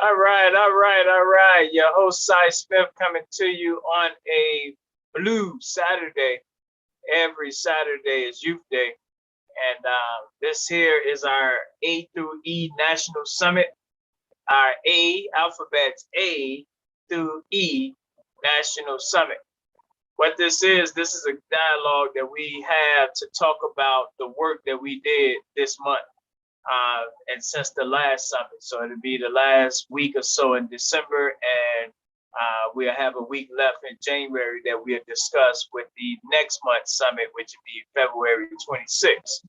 All right. Your host, Cy Smith, coming to you on a blue Saturday. Every Saturday is Youth Day. And this here is our A through E National Summit, our alphabets A through E National Summit. What this is a dialogue that we have to talk about the work that we did this month. And since the last summit, so it'll be the last week or so in December, and we'll have a week left in January that we'll discuss with the next month's summit, which will be February 26th.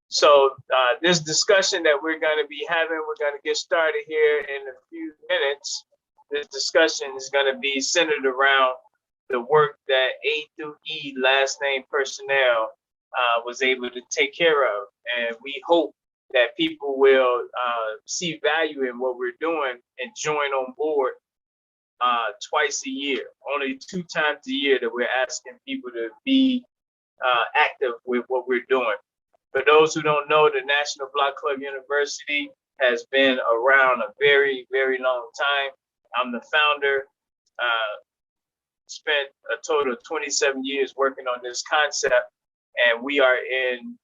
So this discussion that we're going to be having, we're going to get started here in a few minutes. This discussion is going to be centered around the work that A through E last name personnel was able to take care of, and we hope that people will see value in what we're doing and join on board twice a year. Only 2 times a year that we're asking people to be active with what we're doing. For those who don't know, the National Block Club University has been around a very, very long time. I'm the founder. Spent a total of 27 years working on this concept, and we are in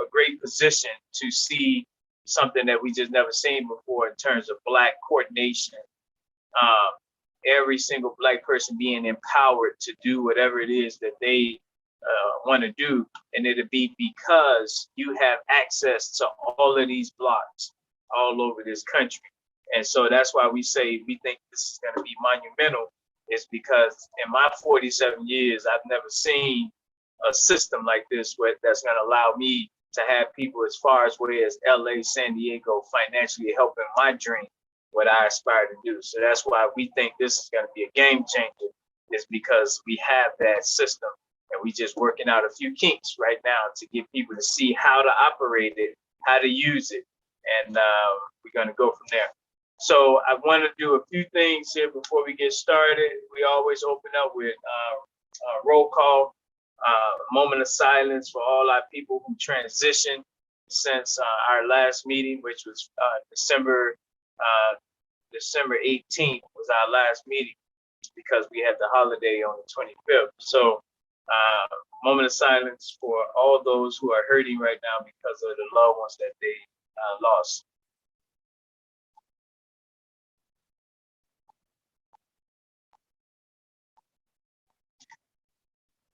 a great position to see something that we just never seen before in terms of Black coordination. Every single Black person being empowered to do whatever it is that they want to do, and it'll be because you have access to all of these blocks all over this country. And so that's why we say we think this is going to be monumental, is because in my 47 years, I've never seen a system like this that's going to allow me to have people as far away as LA, San Diego, financially helping my dream, what I aspire to do. So that's why we think this is going to be a game changer, is because we have that system, and we just working out a few kinks right now to get people to see how to operate it, how to use it, and we're going to go from there. So I want to do a few things here before we get started. We always open up with roll call, moment of silence for all our people who transitioned since our last meeting, which was December 18th was our last meeting, because we had the holiday on the 25th. So moment of silence for all those who are hurting right now because of the loved ones that they lost.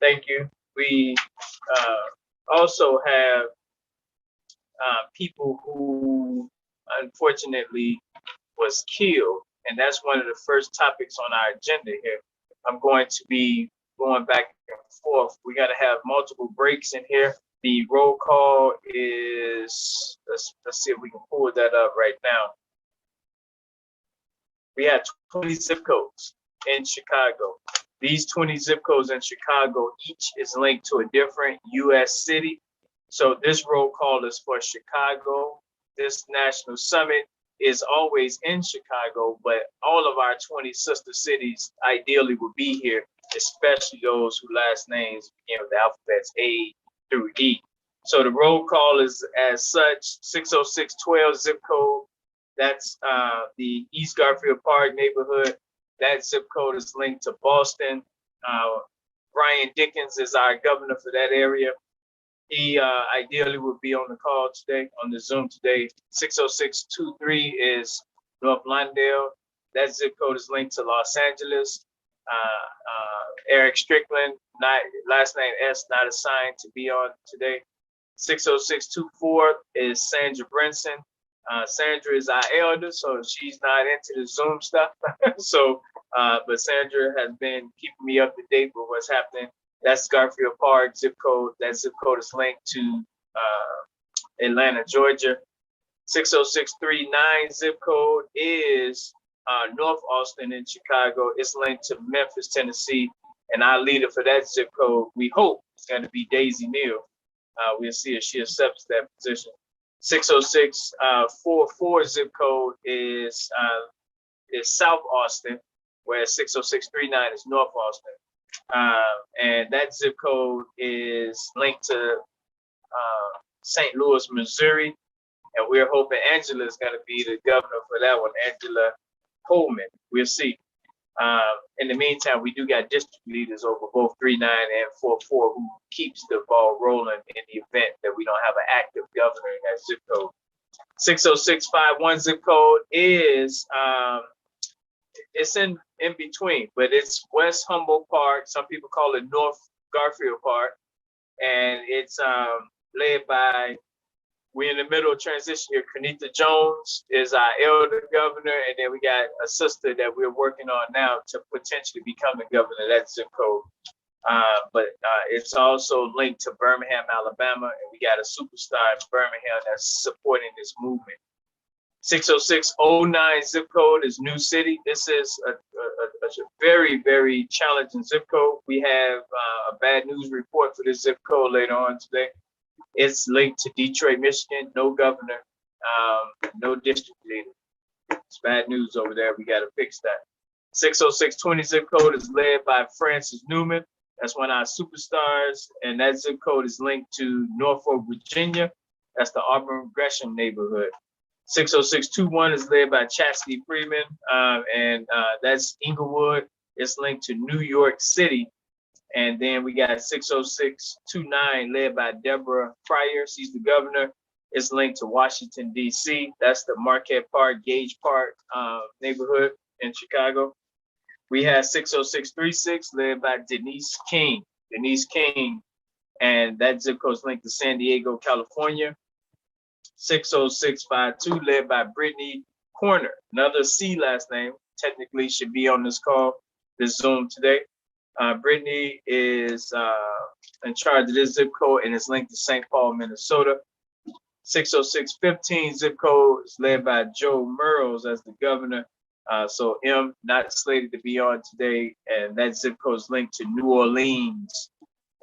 Thank you. We also have people who unfortunately was killed, and that's one of the first topics on our agenda here. I'm going to be going back and forth. We got to have multiple breaks in here. The roll call is, let's see if we can pull that up right now. We had 20 zip codes in Chicago. These 20 zip codes in Chicago, each is linked to a different U.S. city. So this roll call is for Chicago. This national summit is always in Chicago, but all of our 20 sister cities ideally would be here, especially those whose last names begin with the alphabets A through E. So the roll call is as such: 60612 zip code. That's the East Garfield Park neighborhood. That zip code is linked to Boston. Brian Dickens is our governor for that area. He ideally would be on the call today, on the Zoom today. 60623 is North Lawndale. That zip code is linked to Los Angeles. Eric Strickland, last name S, not assigned to be on today. 60624 is Sandra Brinson. Sandra is our elder, so she's not into the Zoom stuff. But Sandra has been keeping me up to date with what's happening. That's Garfield Park zip code. That zip code is linked to Atlanta, Georgia. 60639 zip code is North Austin in Chicago. It's linked to Memphis, Tennessee. And our leader for that zip code, we hope, is going to be Daisy Neal. We'll see if she accepts that position. 60644 zip code is South Austin, whereas 60639 is North Austin. And that zip code is linked to St. Louis, Missouri. And we're hoping Angela is going to be the governor for that one. Angela Coleman. We'll see. In the meantime, we do got district leaders over both 3-9 and 4-4 who keeps the ball rolling in the event that we don't have an active governor in that zip code. 60651 zip code is it's in between, but it's West Humboldt Park. Some people call it North Garfield Park, and it's led by, we're in the middle of transition here. Kenita Jones is our elder governor, and then we got a sister that we're working on now to potentially become the governor of that zip code. But it's also linked to Birmingham, Alabama, and we got a superstar in Birmingham that's supporting this movement. 60609 zip code is New City. This is a very, very challenging zip code. We have a bad news report for this zip code later on today. It's linked to Detroit, Michigan, no governor, no district leader. It's bad news over there. We got to fix that. 60620 zip code is led by Francis Newman. That's one of our superstars. And that zip code is linked to Norfolk, Virginia. That's the Auburn Gresham neighborhood. 60621 is led by Chastity Freeman. And that's Inglewood. It's linked to New York City. And then we got 60629 led by Deborah Pryor. She's the governor. It's linked to Washington, D.C. That's the Marquette Park, Gage Park neighborhood in Chicago. We have 60636 led by Denise King. Denise King. And that zip code is linked to San Diego, California. 60652 led by Brittany Corner. Another C last name. Technically should be on this call, this Zoom today. Brittany is in charge of this zip code, and it's linked to St. Paul, Minnesota. 60615 zip code is led by Joe Murrows as the governor. So M not slated to be on today, and that zip code is linked to New Orleans.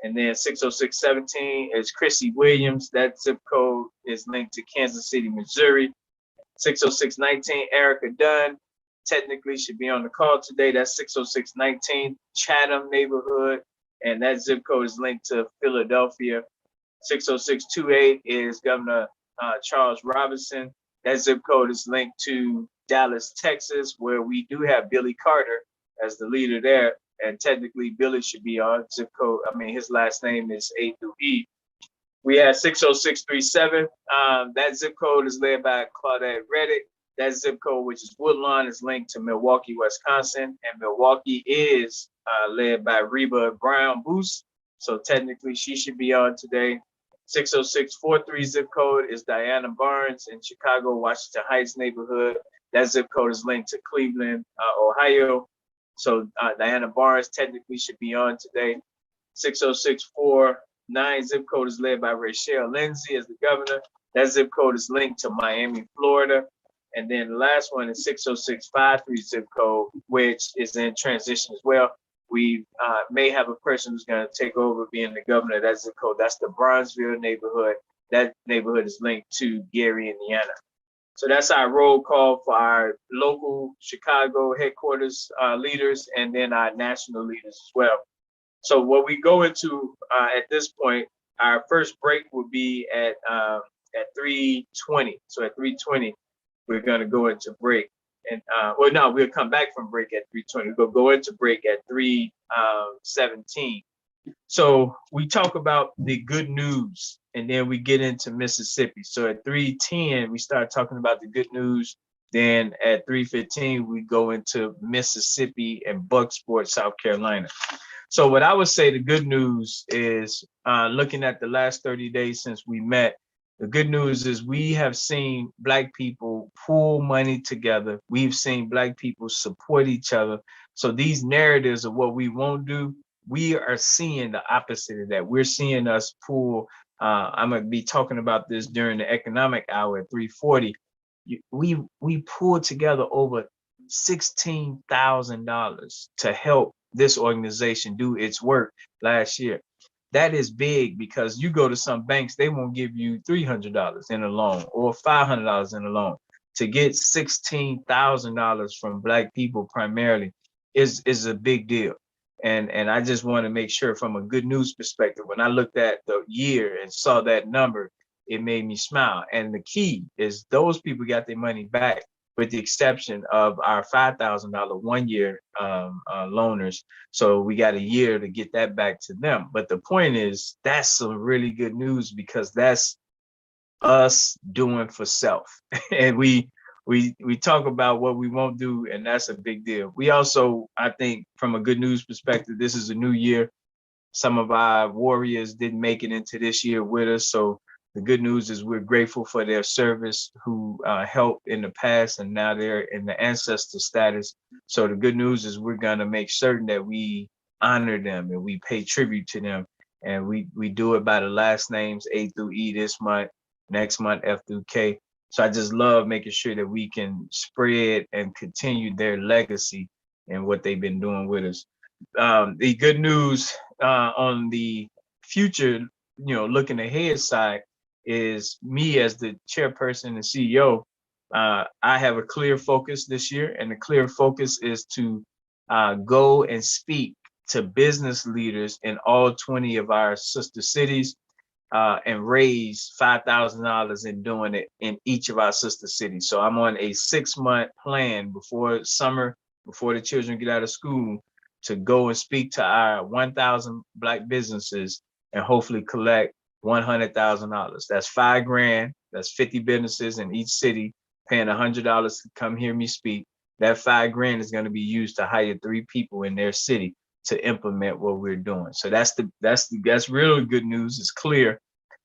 And then 60617 is Chrissy Williams. That zip code is linked to Kansas City, Missouri. 60619, Erica Dunn. Technically should be on the call today. That's 60619 Chatham neighborhood, and that zip code is linked to Philadelphia. 60628 is Governor Charles Robinson. That zip code is linked to Dallas, Texas, where we do have Billy Carter as the leader there, and technically Billy should be on zip code. I mean, his last name is A through E. We have 60637. That zip code is led by Claudette Reddick. That zip code, which is Woodlawn, is linked to Milwaukee, Wisconsin, and Milwaukee is led by Reba Brown Boost. So technically she should be on today. 60643 zip code is Diana Barnes in Chicago, Washington Heights neighborhood. That zip code is linked to Cleveland, Ohio. So Diana Barnes technically should be on today. 60649 zip code is led by Rachelle Lindsay as the governor. That zip code is linked to Miami, Florida. And then the last one is 60653 zip code, which is in transition as well. We may have a person who's going to take over being the governor of that zip code. That's the Bronzeville neighborhood. That neighborhood is linked to Gary, Indiana. So that's our roll call for our local Chicago headquarters leaders, and then our national leaders as well. So what we go into at this point, our first break will be at 3:20. So at 3:20, we're going to go into break. And well, no, we'll come back from break at 3:20. We'll go into break at 3:17. So we talk about the good news, and then we get into Mississippi. So at 3:10, we start talking about the good news. Then at 3:15, we go into Mississippi and Bucksport, South Carolina. So what I would say the good news is, looking at the last 30 days since we met, the good news is we have seen Black people pool money together. We've seen Black people support each other. So these narratives of what we won't do, we are seeing the opposite of that. We're seeing us pool. I'm going to be talking about this during the economic hour at 3:40. We pulled together over $16,000 to help this organization do its work last year. That is big, because you go to some banks, they won't give you $300 in a loan or $500 in a loan. To get $16,000 from Black people primarily is a big deal. And I just want to make sure from a good news perspective, when I looked at the year and saw that number, it made me smile. And the key is those people got their money back, with the exception of our $5,000 1-year loaners. So we got a year to get that back to them. But the point is, that's some really good news, because that's us doing for self. And we talk about what we won't do, and that's a big deal. We also, I think, from a good news perspective, this is a new year. Some of our warriors didn't make it into this year with us, so the good news is we're grateful for their service, who helped in the past, and now they're in the ancestor status. So the good news is we're going to make certain that we honor them and we pay tribute to them. And we do it by the last names A through E this month, next month F through K. So I just love making sure that we can spread and continue their legacy and what they've been doing with us. The good news on the future, looking ahead side, is me as the chairperson and CEO. I have a clear focus this year, and the clear focus is to go and speak to business leaders in all 20 of our sister cities, and raise $5,000 in doing it in each of our sister cities. So I'm on a 6-month plan before summer, before the children get out of school, to go and speak to our 1,000 Black businesses and hopefully collect $100,000. That's $5,000. That's 50 businesses in each city paying $100 to come hear me speak. That $5,000 is going to be used to hire 3 people in their city to implement what we're doing. So that's really good news. It's clear.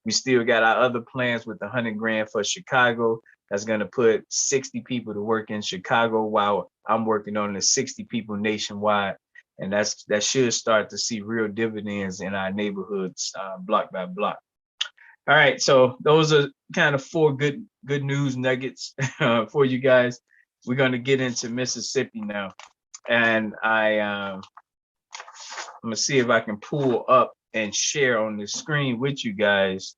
We still got our other plans with the $100,000 for Chicago. That's going to put 60 people to work in Chicago, while I'm working on the 60 people nationwide. And that should start to see real dividends in our neighborhoods, block by block. All right, so those are kind of 4 good news nuggets for you guys. We're going to get into Mississippi now, and I'm gonna see if I can pull up and share on the screen with you guys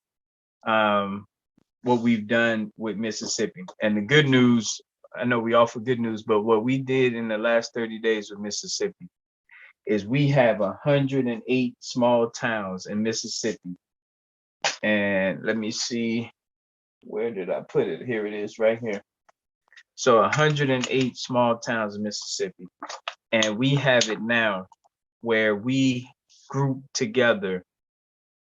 what we've done with Mississippi. And the good news, I know we offer good news, but what we did in the last 30 days with Mississippi is we have 108 small towns in Mississippi. And let me see, where did I put it? Here it is, right here. So 108 small towns in Mississippi. And we have it now where we group together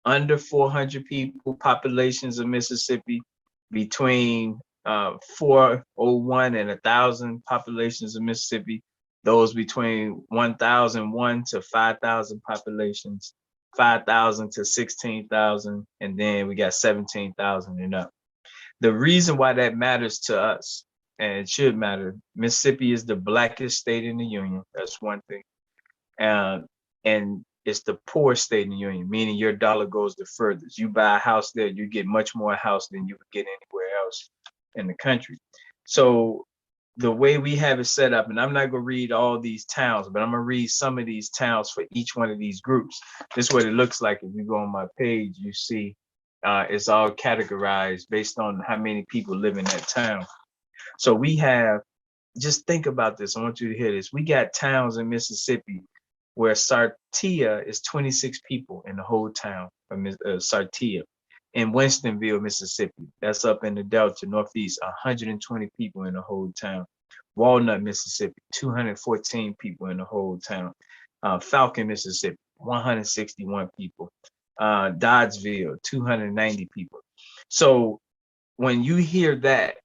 under 400 people populations of Mississippi, between 401 and 1,000 populations of Mississippi, those between 1,001 to 5,000 populations, 5,000 to 16,000, and then we got 17,000 and up. The reason why that matters to us, and it should matter, Mississippi is the Blackest state in the union. That's one thing. And it's the poorest state in the union, meaning your dollar goes the furthest. You buy a house there, you get much more house than you would get anywhere else in the country. So the way we have it set up, and I'm not going to read all these towns, but I'm going to read some of these towns for each one of these groups. This is what it looks like. If you go on my page, you see it's all categorized based on how many people live in that town. So we have, just think about this. I want you to hear this. We got towns in Mississippi where Sartia is 26 people in the whole town of Sartia. In Winstonville, Mississippi, that's up in the Delta, Northeast, 120 people in the whole town. Walnut, Mississippi, 214 people in the whole town. Falcon, Mississippi, 161 people. Doddsville, 290 people. So when you hear that,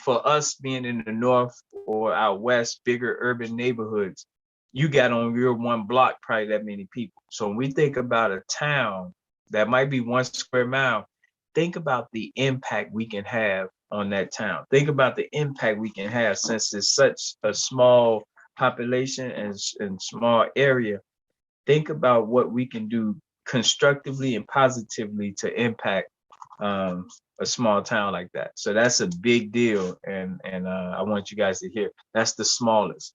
for us being in the North or out West, bigger urban neighborhoods, you got on your one block probably that many people. So when we think about a town that might be 1 square mile, think about the impact we can have on that town. Think about the impact we can have, since it's such a small population and small area. Think about what we can do constructively and positively to impact a small town like that. So that's a big deal, and I want you guys to hear. That's the smallest.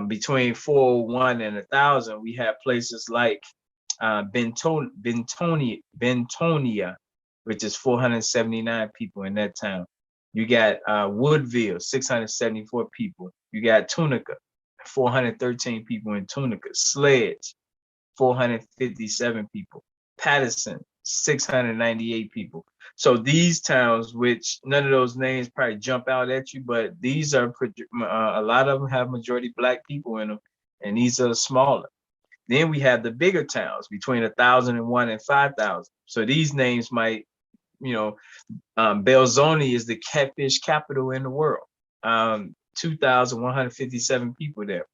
Between 401 and 1,000, we have places like Bentonia, which is 479 people in that town. You got Woodville, 674 people. You got Tunica, 413 people in Tunica. Sledge, 457 people. Patterson, 698 people. So these towns, which none of those names probably jump out at you, but these are a lot of them have majority Black people in them, and these are smaller. Then we have the bigger towns between 1,001 and 5,000. So these names might, you know, Belzoni is the catfish capital in the world. 2,157 people there.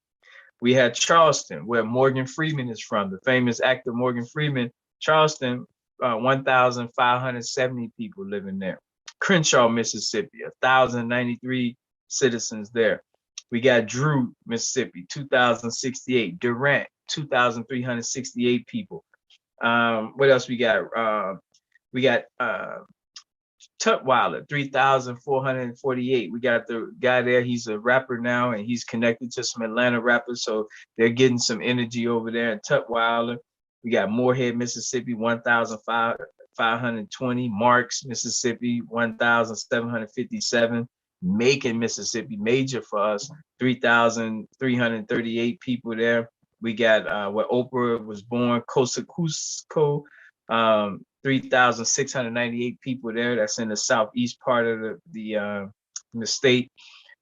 We had Charleston, where Morgan Freeman is from, the famous actor Morgan Freeman. Charleston, 1,570 people living there. Crenshaw, Mississippi, 1,093 citizens there. We got Drew, Mississippi, 2,068. Durant, 2,368 people. What else we got? We got Tutwiler, 3,448. We got the guy there. He's a rapper now, and he's connected to some Atlanta rappers, so they're getting some energy over there in Tutwiler. We got Moorhead, Mississippi, 1,520. Marks, Mississippi, 1,757. Macon, Mississippi, major for us, 3,338 people there. We got where Oprah was born, Cusco, 3,698 people there. That's in the southeast part of the state.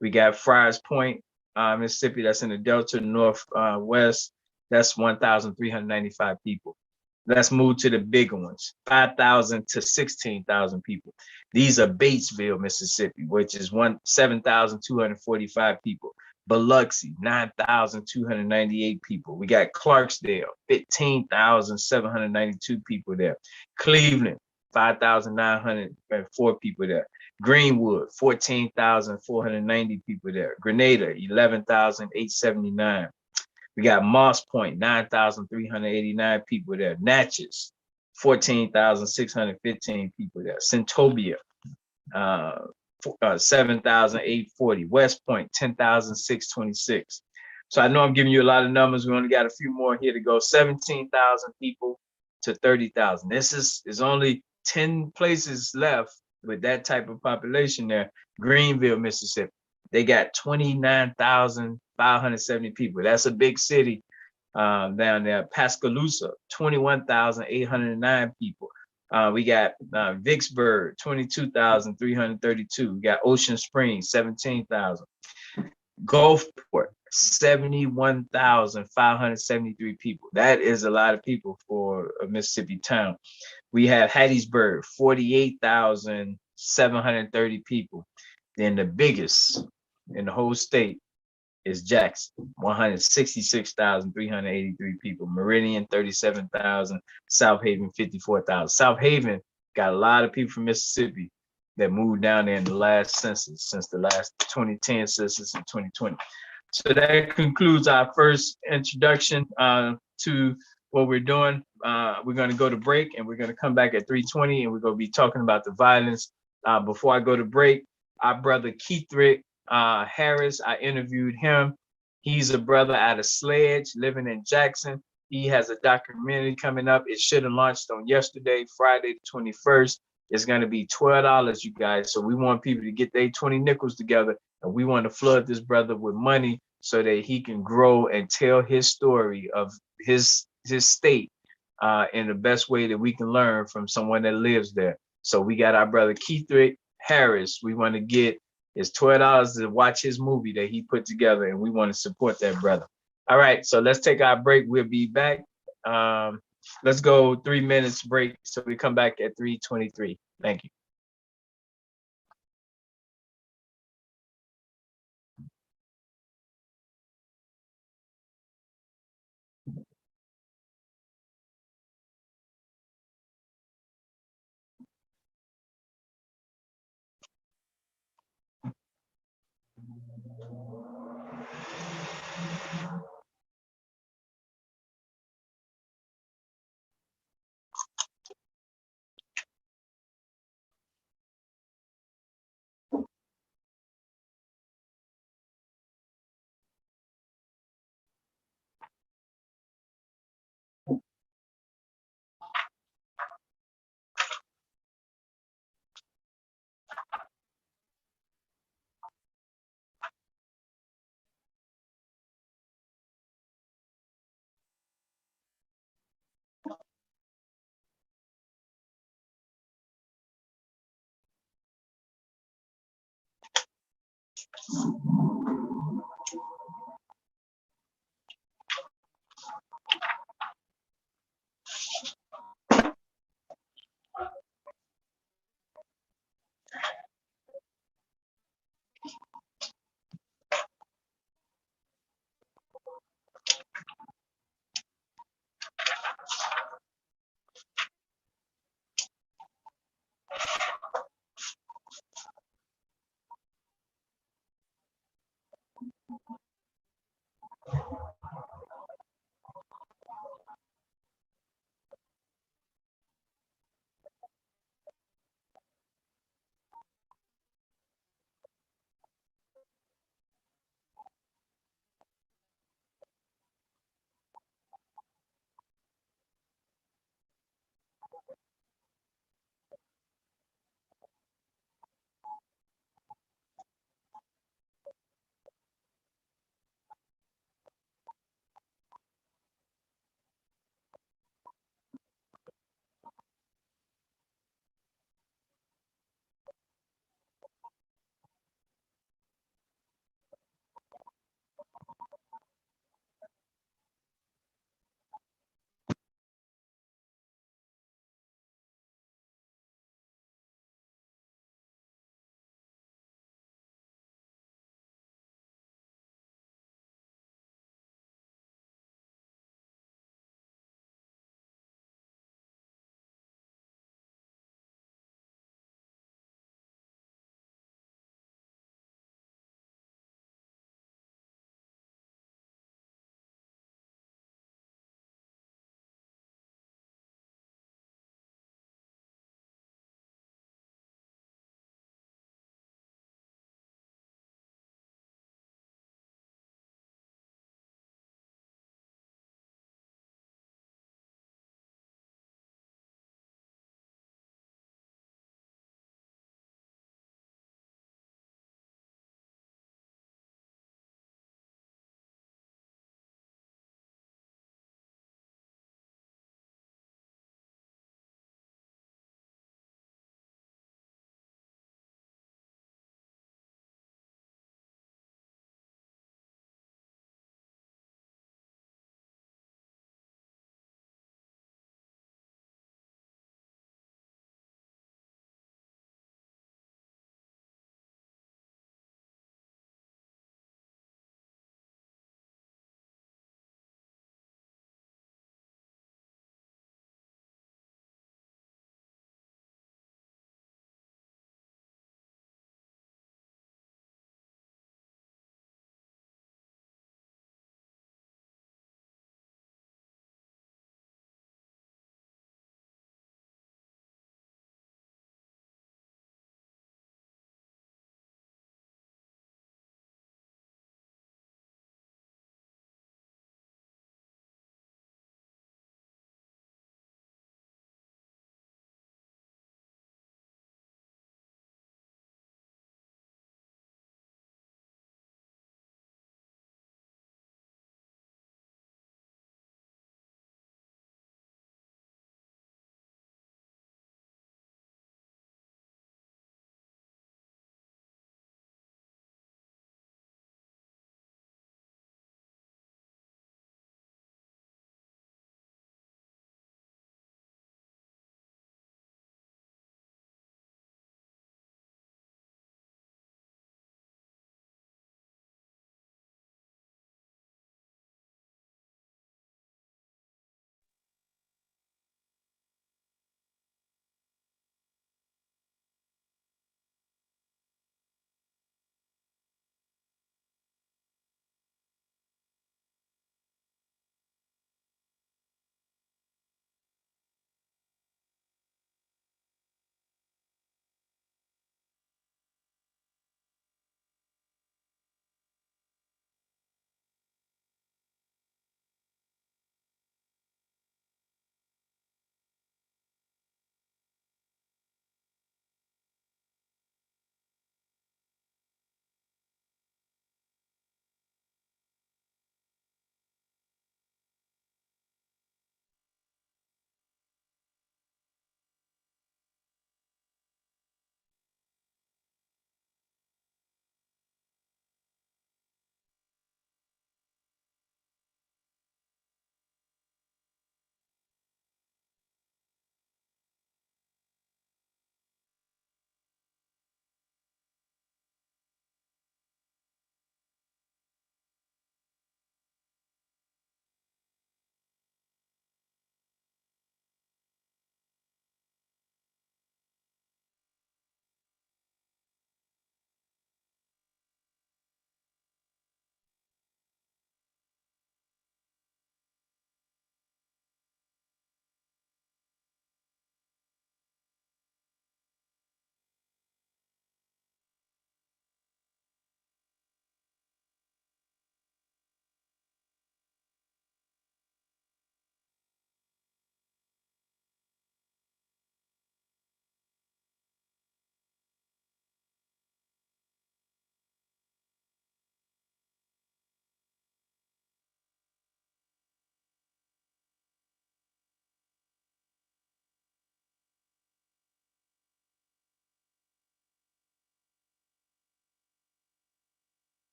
We got Friars Point, Mississippi. That's in the Delta northwest. That's 1,395 people. Let's move to the bigger ones, 5,000 to 16,000 people. These are Batesville, Mississippi, which is 7,245 people. Biloxi, 9,298 people. We got Clarksdale, 15,792 people there. Cleveland, 5,904 people there. Greenwood, 14,490 people there. Grenada, 11,879. We got Moss Point, 9,389 people there. Natchez, 14,615 people there. Centobia, 7,840. West Point, 10,626. So I know I'm giving you a lot of numbers. We only got a few more here to go. 17,000 people to 30,000. This is only 10 places left with that type of population there. Greenville, Mississippi, they got 29,570 people. That's a big city down there. Pascagoula, 21,809 people. We got Vicksburg, 22,332. We got Ocean Springs, 17,000. Gulfport, 71,573 people. That is a lot of people for a Mississippi town. We have Hattiesburg, 48,730 people. Then the biggest in the whole state is Jackson, 166,383 people. Meridian, 37,000. South Haven, 54,000. South Haven got a lot of people from Mississippi that moved down there in the last census, since the last 2010 census in 2020. So that concludes our first introduction to what we're doing. We're going to go to break, and we're going to come back at 3:20, and we're going to be talking about the violence. Before I go to break, our brother Keithrick Harris, I interviewed him. He's a brother out of Sledge, living in Jackson. He has a documentary coming up. It should have launched on yesterday, Friday the 21st. It's going to be $12, you guys. So we want people to get their 20 nickels together, and we want to flood this brother with money so that he can grow and tell his story of his state in the best way that we can learn from someone that lives there. So we got our brother Keithrick Harris. We want to get his $12 to watch his movie that he put together, and we want to support that brother. All right, so let's take our break. We'll be back. Let's go 3 minutes break, so we come back at 3:23. Thank you.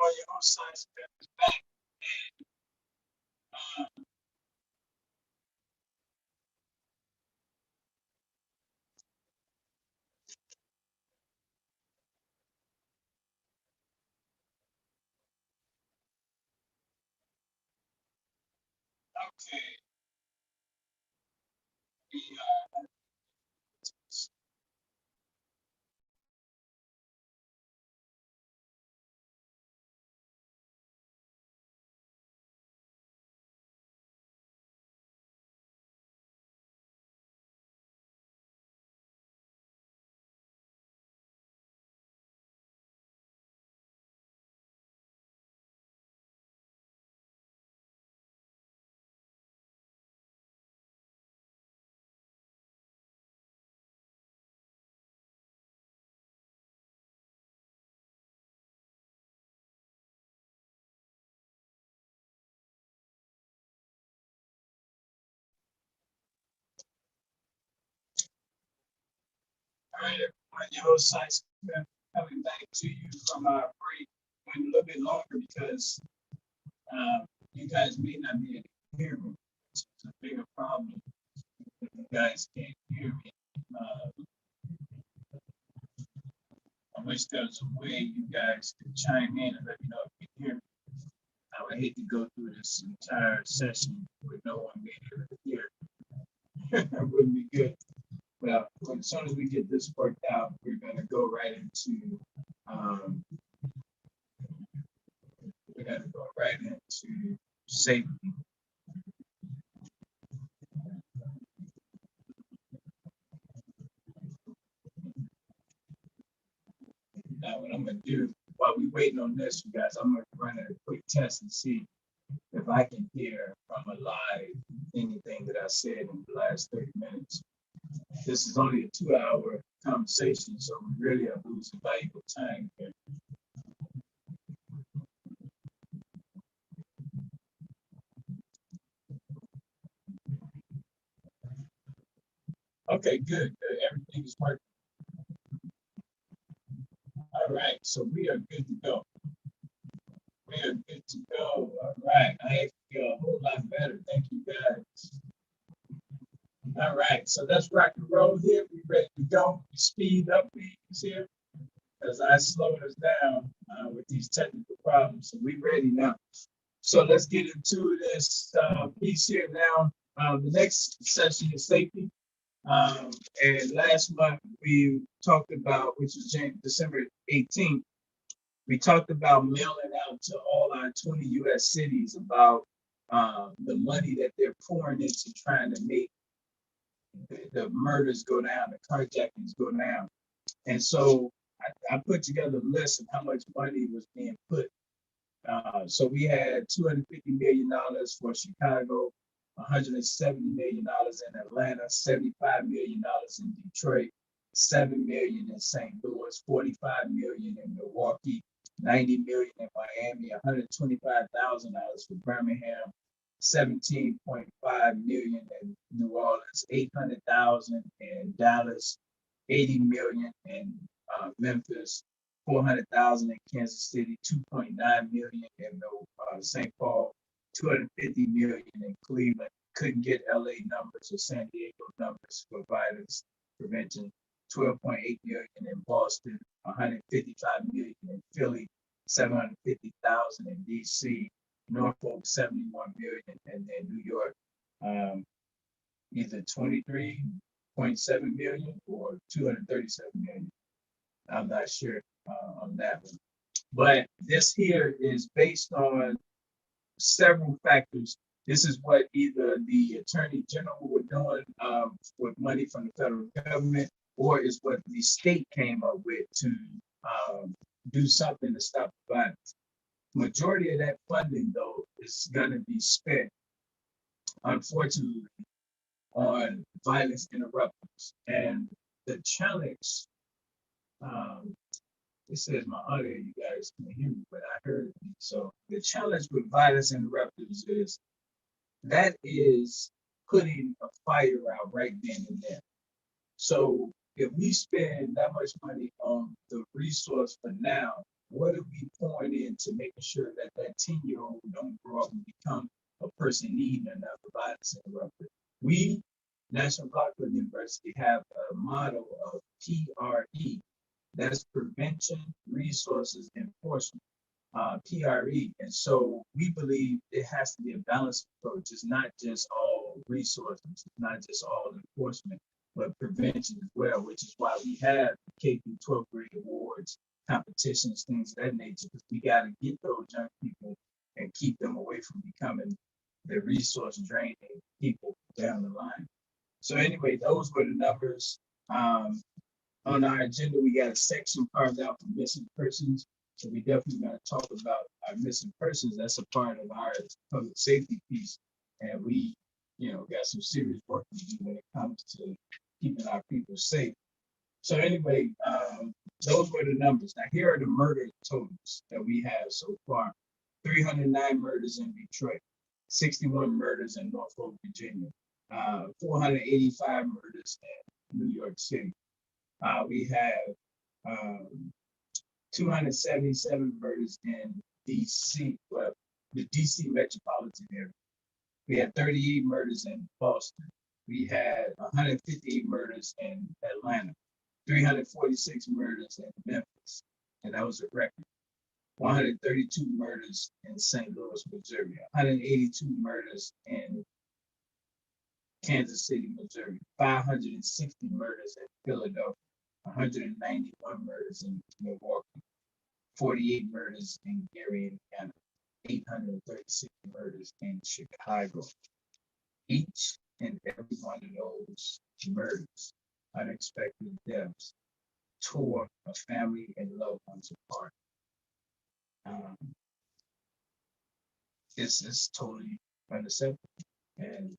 on your own side Smith is back. And okay, we all right, everyone, your host side Smith coming back to you from our break. Went a little bit longer because you guys may not be able to hear me. It's a bigger problem if you guys can't hear me. I wish there was a way you guys could chime in and let me know if you can hear me. I would hate to go through this entire session with no one being able to hear. That wouldn't be good. Well, as soon as we get this worked out, we're going to go right into safety. Now, what I'm going to do while we're waiting on this, you guys, I'm going to run a quick test and see if I can hear from a live anything that I said in the last 30 minutes. This is only a 2-hour conversation, so we really are losing valuable time here. Okay, good. Everything is working. All right, so we are good to go. We are good to go. All right, I actually feel a whole lot better. Thank you, guys. All right, so let's rock and roll here. We ready to go. We speed up things here because I slowed us down with these technical problems. So we ready now. So let's get into this piece here now. The next session is safety. And last month we talked about, which was December 18th, we talked about mailing out to all our 20 US cities about the money that they're pouring into trying to make the murders go down, the carjackings go down. And so I put together a list of how much money was being put. So we had $250 million for Chicago, $170 million in Atlanta, $75 million in Detroit, $7 million in St. Louis, $45 million in Milwaukee, $90 million in Miami, $125,000 for Birmingham, $17.5 million in New Orleans, $800,000 in Dallas, $80 million in Memphis, $400,000 in Kansas City, $2.9 million in St. Paul, $250 million in Cleveland. Couldn't get LA numbers or San Diego numbers for violence prevention. $12.8 million in Boston, $155 million in Philly, $750,000 in DC, Norfolk, $71 million, and then New York, either $23.7 million or $237 million. I'm not sure on that one. But this here is based on several factors. This is what either the Attorney General were doing with money from the federal government, or is what the state came up with to do something to stop the violence. Majority of that funding, though, is going to be spent, unfortunately, on violence interrupters. And the challenge, it says my audio, you guys can hear me, but I heard it. So the challenge with violence interrupters is that is putting a fire out right then and there. So if we spend that much money on the resource for now, what are we pouring into making sure that that 10-year-old don't grow up and become a person needing another violence interrupter? We, National Block Club University, have a motto of PRE. That's prevention, resources, enforcement. PRE. And so we believe it has to be a balanced approach. It's not just all resources, it's not just all enforcement, but prevention as well, which is why we have K through 12th grade awards, competitions, things of that nature, because we got to get those young people and keep them away from becoming the resource draining people down the line. So anyway, those were the numbers. On our agenda, we got a section carved out for missing persons. So we definitely got to talk about our missing persons. That's a part of our public safety piece. And we, got some serious work to do when it comes to keeping our people safe. So anyway, those were the numbers. Now here are the murder totals that we have so far. 309 murders in Detroit, 61 murders in Norfolk, Virginia, 485 murders in New York City. We have 277 murders in DC, well, the DC metropolitan area. We had 38 murders in Boston. We had 158 murders in Atlanta, 346 murders in Memphis, and that was a record. 132 murders in St. Louis, Missouri, 182 murders in Kansas City, Missouri, 560 murders in Philadelphia, 191 murders in Milwaukee, 48 murders in Gary, Indiana, 836 murders in Chicago. Each and every one of those murders, unexpected deaths, tore a family and loved ones apart. This is totally unacceptable. And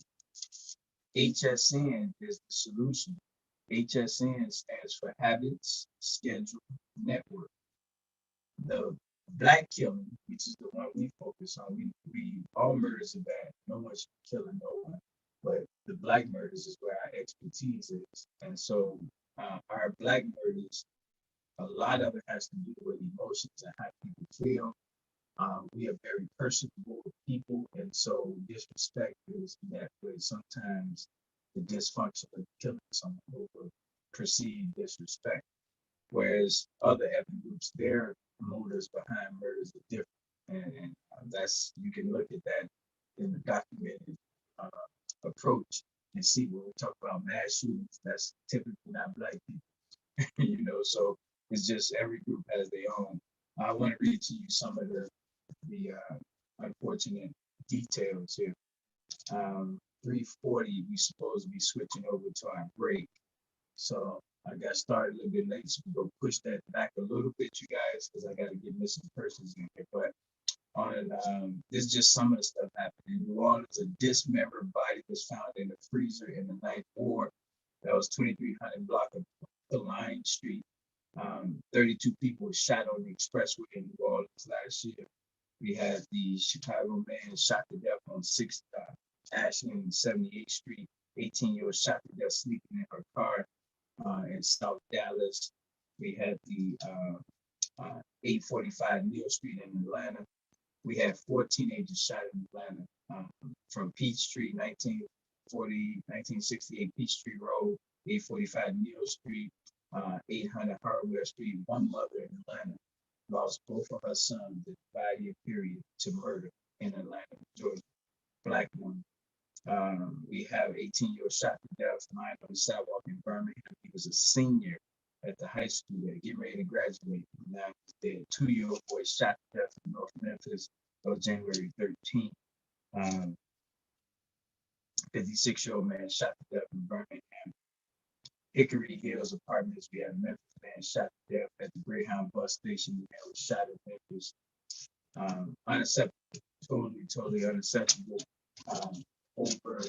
HSN is the solution. HSN stands for Habits, Schedule, Network. The black killing, which is the one we focus on, we all murders are bad. No one's killing no one. But the black murders is where our expertise is. And so our black murders, a lot of it has to do with emotions and how people feel. We are very personable people, and so disrespect is met with sometimes the dysfunction of killing someone over perceived disrespect. Whereas other ethnic groups, their motives behind murders are different, and that's, you can look at that in the documented approach and see when we talk about mass shootings, that's typically not black people, so it's just every group has their own. I want to read to you some of the unfortunate details here. 3:40, we supposed to be switching over to our break. So I got started a little bit late, so we're gonna push that back a little bit, you guys, because I gotta get missing persons in here. But this is just some of the stuff happening. In New Orleans, a dismembered body was found in the freezer in the Ninth Ward. That was 2300 block of the Line Street. 32 people were shot on the expressway in New Orleans last year. We had the Chicago man shot to death on 6th Ashland 78th Street. 18-year-old shot to death sleeping in her car in South Dallas. We had the 845 Neal Street in Atlanta. We had 4 teenagers shot in Atlanta from Peachtree, 1968 Peachtree Road, 845 Neal Street, 800 Hardware Street. One mother in Atlanta lost both of her sons in a 5-year period to murder in Atlanta, Georgia. Black woman. We have 18-year-old shot to death lying on the sidewalk in Birmingham. He was a senior at the high school there, getting ready to graduate. Now he's dead. 2-year-old boy shot to death in North Memphis on January 13th. 56-year-old man shot to death in Birmingham. Hickory Hills Apartments, we had a Memphis man shot to death at the Greyhound bus station. The man was shot in Memphis. Unacceptable, totally unacceptable. Over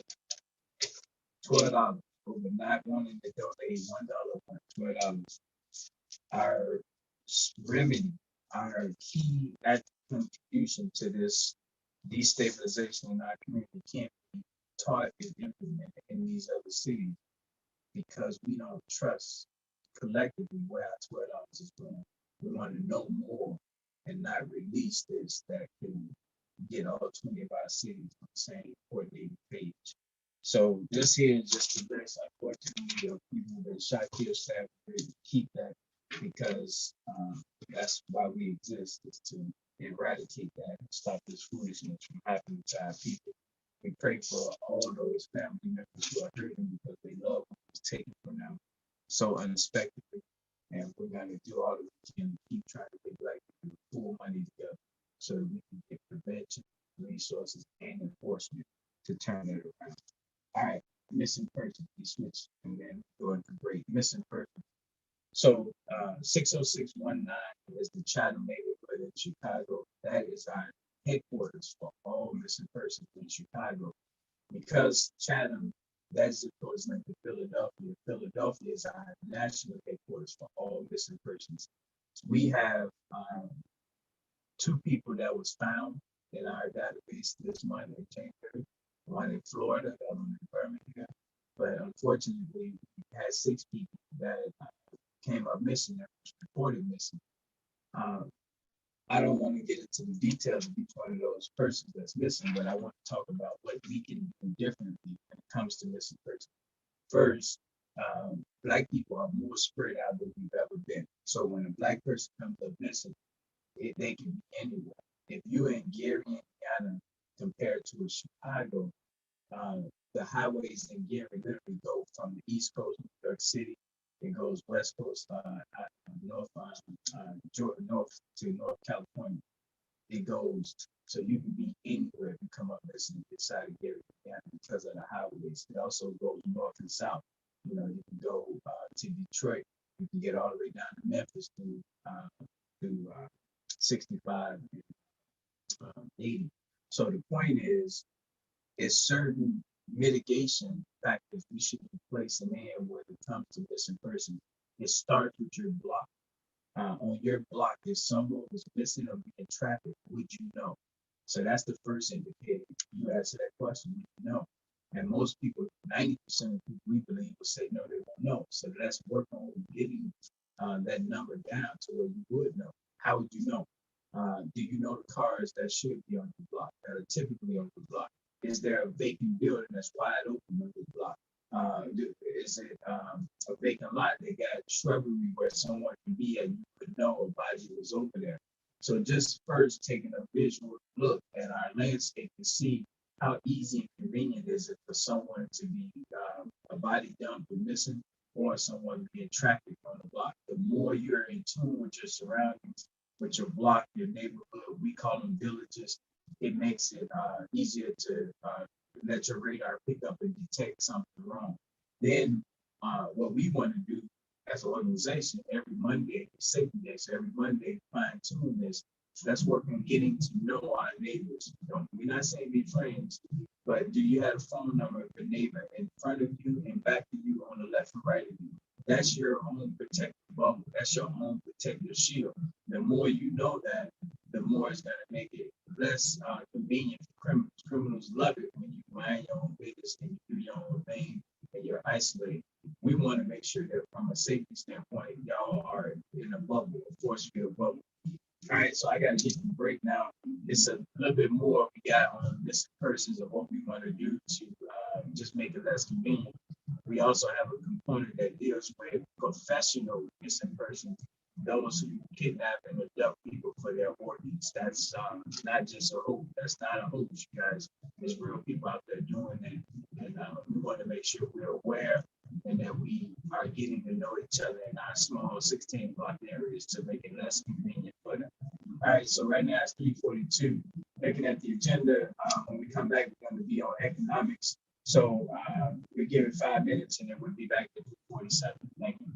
$12, over not wanting to donate $1, $12. Our remedy, our key contribution to this destabilization in our community can't be taught and implemented in these other cities because we don't trust collectively where our $12 is going. We want to know more and not release this that can get all 20 of our cities on the same coordinated page. So this here is just the list, unfortunately, of people that shot, killed, stabbed, keep that because that's why we exist, is to eradicate that and stop this foolishness from happening to our people. We pray for all those family members who are hurting because they love what was taken from them so unexpectedly. And we're going to do all that we can to keep trying to get black people to pull money together so that we can get prevention, resources, and enforcement to turn it around. All right, missing person, we switch and then go into break. Missing person. So 60619 is the Chatham neighborhood in Chicago. That is our headquarters for all missing persons in Chicago. Because Chatham, that's of course linked to Philadelphia. Philadelphia is our national headquarters for all missing persons. We have 2 people that was found in our database this month in January. One in Florida, the other one in Birmingham. But unfortunately, we had 6 people that came up missing, that was reported missing. I don't want to get into the details of each one of those persons that's missing, but I want to talk about what we can do differently when it comes to missing persons. First, Black people are more spread out than we've ever been. So when a Black person comes up missing, they can be anywhere. If you're in Gary, Indiana, compared to a Chicago, the highways in Gary literally go from the East Coast, New York City. It goes West Coast, north to North California. It goes, so you can be anywhere if you come up missing inside of Gary, Indiana, because of the highways. It also goes north and south. You know, you can go to Detroit. You can get all the way down to Memphis to 65 and 80. So the point is certain mitigation factors we should be placing in when it comes to missing person. It starts with your block. On your block, if someone was missing or being trafficked, would you know? So that's the first indicator. You answer that question, you know. And most people, 90% of people we believe will say no, they won't know. So let's work on getting that number down to where you would know. How would you know? Do you know the cars that should be on the block, that are typically on the block? Is there a vacant building that's wide open on the block? Is it a vacant lot? They got shrubbery where someone can be and you could know a body was over there. So just first taking a visual look at our landscape to see how easy and convenient is it for someone to be a body dumped or missing, or someone being trafficked on the block. The more you're in tune with your surroundings, with your block, your neighborhood, we call them villages, it makes it easier to let your radar pick up and detect something wrong. Then what we want to do as an organization every Monday, safety day, so every Monday, fine tune this. So let's work on getting to know our neighbors. We're not saying be friends, but do you have a phone number of a neighbor in front of you and back of you, on the left and right of you? That's your own protective bubble. That's your own protective shield. The more you know that, the more it's going to make it less convenient for criminals. Criminals love it when you mind your own business and you do your own thing and you're isolated. We want to make sure that from a safety standpoint, y'all are in a bubble, a force field bubble. All right, so I got to get the break now. It's a little bit more we got on missing persons of what we want to do to just make it less convenient. We also have a component that deals with professional missing persons, those who kidnap and abduct people for their organs. That's not just a hoax. That's not a hoax, you guys. There's real people out there doing that. And we want to make sure we're aware and that we are getting to know each other in our small 16 block areas to make it less convenient for them. All right, so right now it's 3:42. Looking at the agenda, when we come back, we're going to be on economics. So we give it 5 minutes and then we'll be back at 47. Thank you.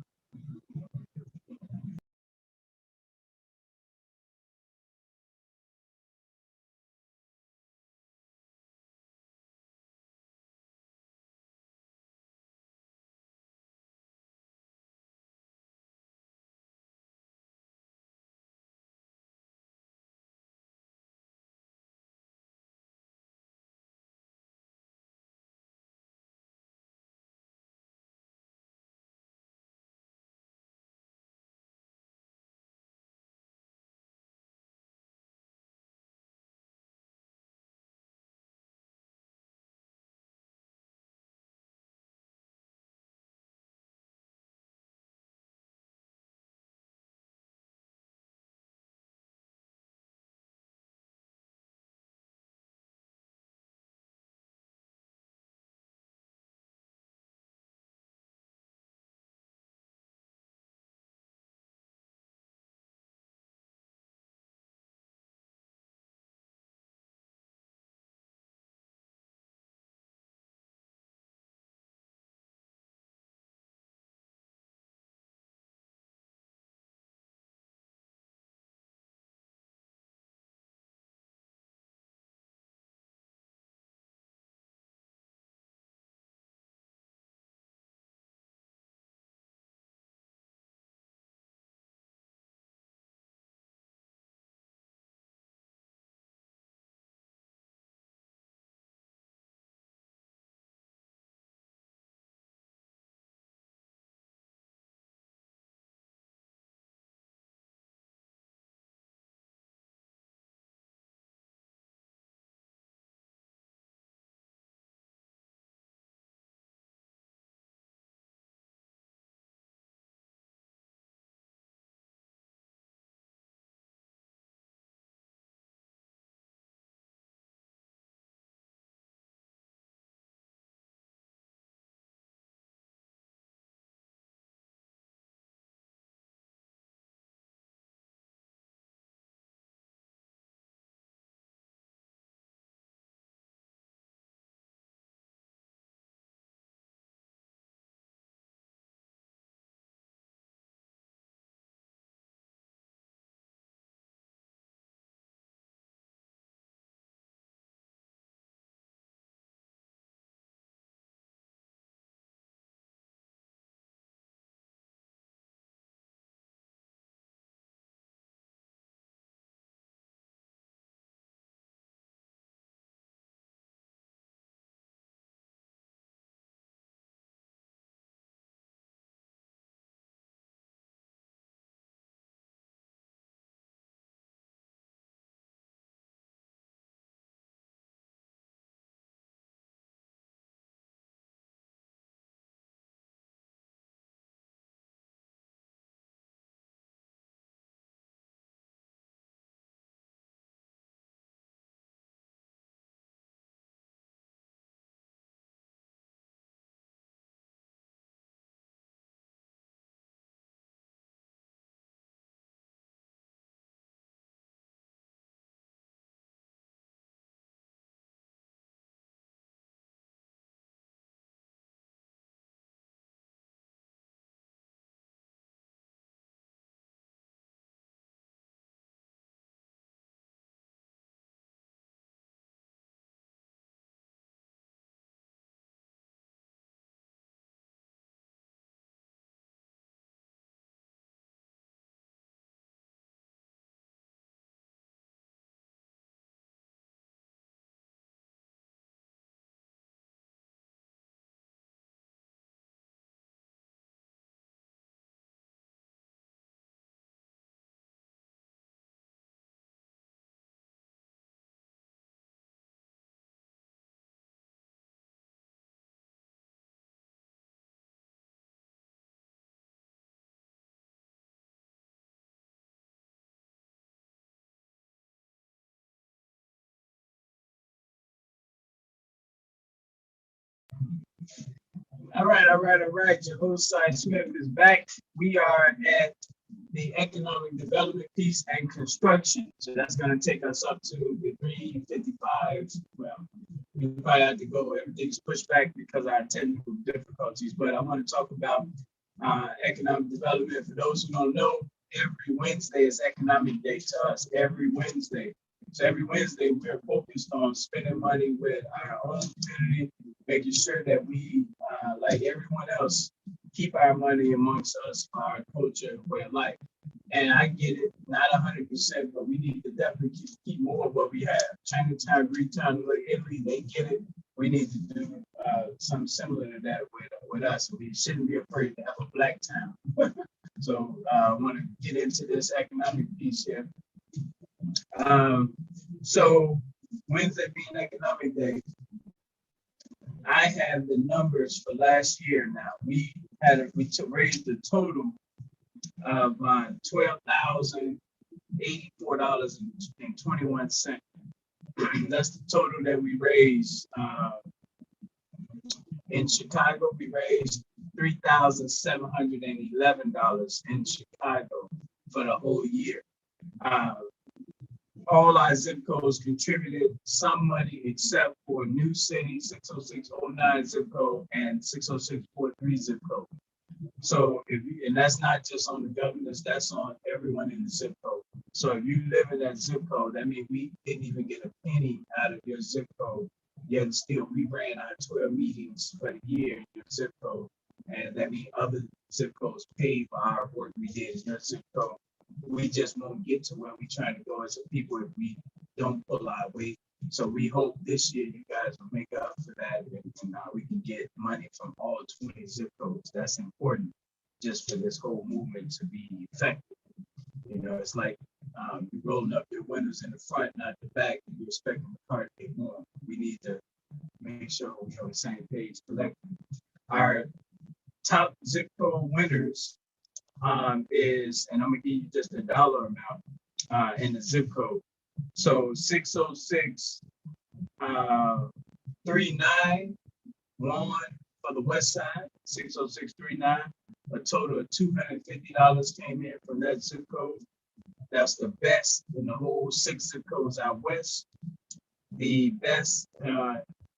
All right, all right, all right. Your host, Cy Smith, is back. We are at the economic development piece and construction. So that's going to take us up to the 355. Well, we probably have to go. Everything's pushed back because of our technical difficulties. But I want to talk about economic development. For those who don't know, every Wednesday is economic day to us. Every Wednesday. So every Wednesday, we're focused on spending money with our own community, making sure that we, like everyone else, keep our money amongst us for our culture and way of life. And I get it, not 100%, but we need to definitely keep more of what we have. Chinatown, Greektown, Italy, they get it. We need to do something similar to that with us. We shouldn't be afraid to have a black town. So I want to get into this economic piece here. So Wednesday being economic day, I have the numbers for last year now. We raised the total of $12,084.21. That's the total that we raised. In Chicago, we raised $3,711 in Chicago for the whole year. All our zip codes contributed some money except for New City, 60609 zip code, and 60643 zip code. So, and that's not just on the governors, that's on everyone in the zip code. So if you live in that zip code, that means we didn't even get a penny out of your zip code, yet still we ran our 12 meetings for the year in your zip code. And that means other zip codes paid for our work we did in your zip code. We just won't get to where we're trying to go as a people if we don't pull our weight. So we hope this year you guys will make up for that, and we can get money from all 20 zip codes. That's important just for this whole movement to be effective. You know, it's like you're rolling up your windows in the front, not the back, and you're expecting the car to get warm. We need to make sure we're on the same page collectively. Our top zip code winners is, and I'm gonna give you just a dollar amount in the zip code. So 60639 won for the west side, 60639. A total of $250 came in from that zip code. That's the best in the whole 6 zip codes out west. The best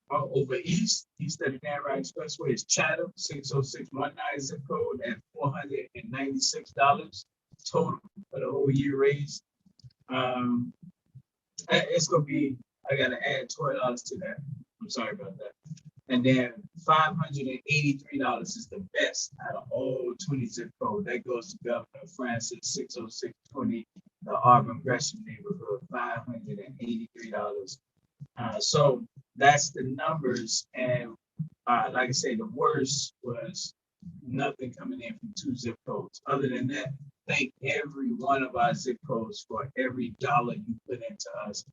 over east of the Grand Ride Expressway is Chatham, 60619 zip code at $496 total for the whole year raised. It's gonna be, I gotta add $12 to that. I'm sorry about that. And then $583 is the best out of all 20 zip code. That goes to Governor Francis, 60620, the Auburn Gresham neighborhood, $583. So that's the numbers. And like I say, the worst was nothing coming in from 2 zip codes. Other than that, thank every one of our zip codes for every dollar you put into us.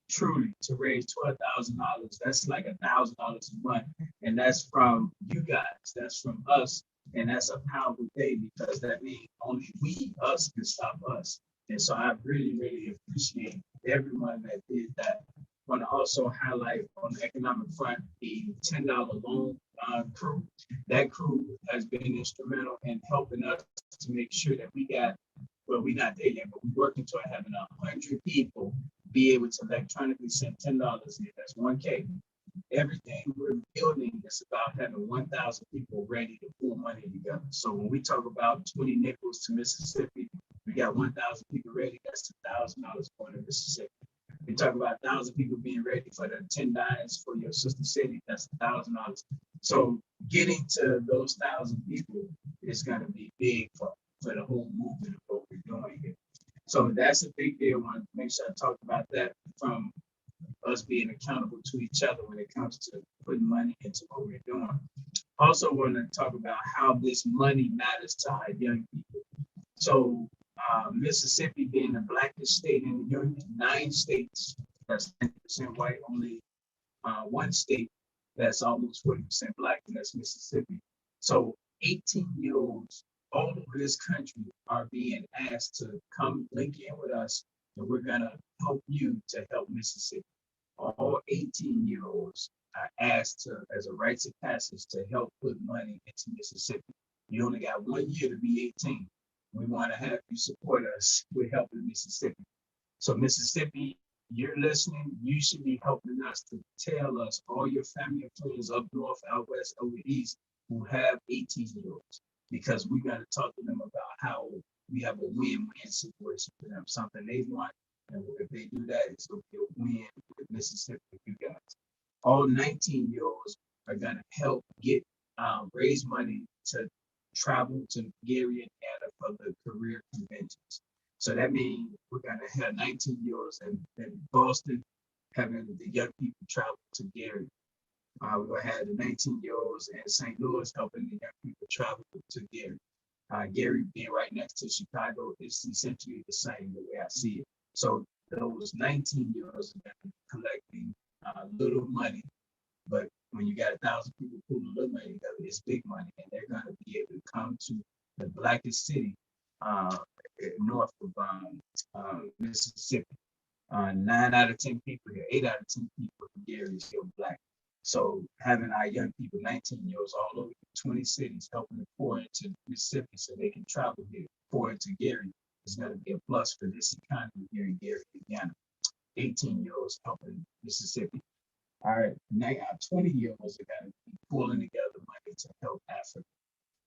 Truly, to raise $12,000, that's like $1,000 a month. And that's from you guys, that's from us. And that's a powerful day because that means only us can stop us. And so I really, really appreciate everyone that did that. I want to also highlight on the economic front the $10 loan crew. That crew has been instrumental in helping us to make sure that we got, well, we're not there yet, but we're working toward having 100 people be able to electronically send $10 in. That's 1K. Everything we're building is about having 1,000 people ready to pull money together. So when we talk about 20 nickels to Mississippi, we got 1,000 people ready. That's $1,000 going to Mississippi. We talk about 1,000 people being ready for the 10 dimes for your sister city. That's $1,000. So getting to those 1,000 people is going to be big for the whole movement of what we're doing here. So that's a big deal. I want to make sure I talk about that from us being accountable to each other when it comes to putting money into what we're doing. Also want to talk about how this money matters to our young people. So Mississippi being the blackest state in the union, 9 states, that's 10% white, only 1 state that's almost 40% black, and that's Mississippi. So 18-year-olds all over this country are being asked to come link in with us, and we're gonna help you to help Mississippi. All 18-year-olds asked to, as a rites of passage, to help put money into Mississippi. You only got 1 year to be 18. We want to have you support us with helping Mississippi. So Mississippi, you're listening, you should be helping us to tell us all your family and friends up north, out west, over east who have 18-year-olds, because we got to talk to them about how we have a win-win situation for them, something they want. And if they do that, it's going to be a win with Mississippi with you guys. All 19-year-olds are going to help get raise money to travel to Gary, Indiana for the career conventions. So that means we're going to have 19-year-olds in Boston having the young people travel to Gary. We're going to have the 19-year-olds in St. Louis helping the young people travel to Gary. Gary being right next to Chicago is essentially the same the way I see it. So those 19-year-olds are going to be collecting little money, but when you got 1,000 people pulling little money together, it's big money, and they're going to be able to come to the blackest city north of Mississippi. 9 out of 10 people here, 8 out of 10 people in Gary is still black. So having our young people, 19-year-olds all over 20 cities, helping to pour into Mississippi so they can travel here, pour into Gary, is going to be a plus for this economy here in Gary, Indiana. 18-year-olds helping Mississippi. All right, now our 20-year-olds are going to be pulling together money to help Africa.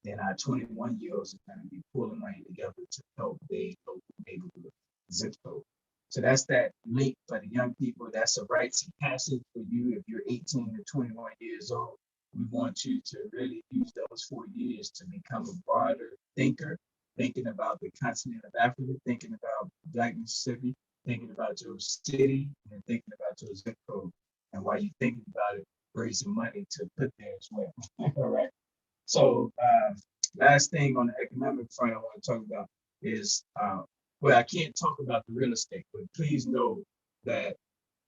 Then our 21-year-olds are going to be pulling money together to help their local neighborhood, zip code. So that's that link for the young people. That's a rites of passage for you if you're 18 to 21 years old. We want you to really use those 4 years to become a broader thinker, thinking about the continent of Africa, thinking about Black Mississippi, thinking about your city, and thinking about your zip code. And while you're thinking about it, raising money to put there as well. All right. So last thing on the economic front I want to talk about is, well, I can't talk about the real estate, but please know that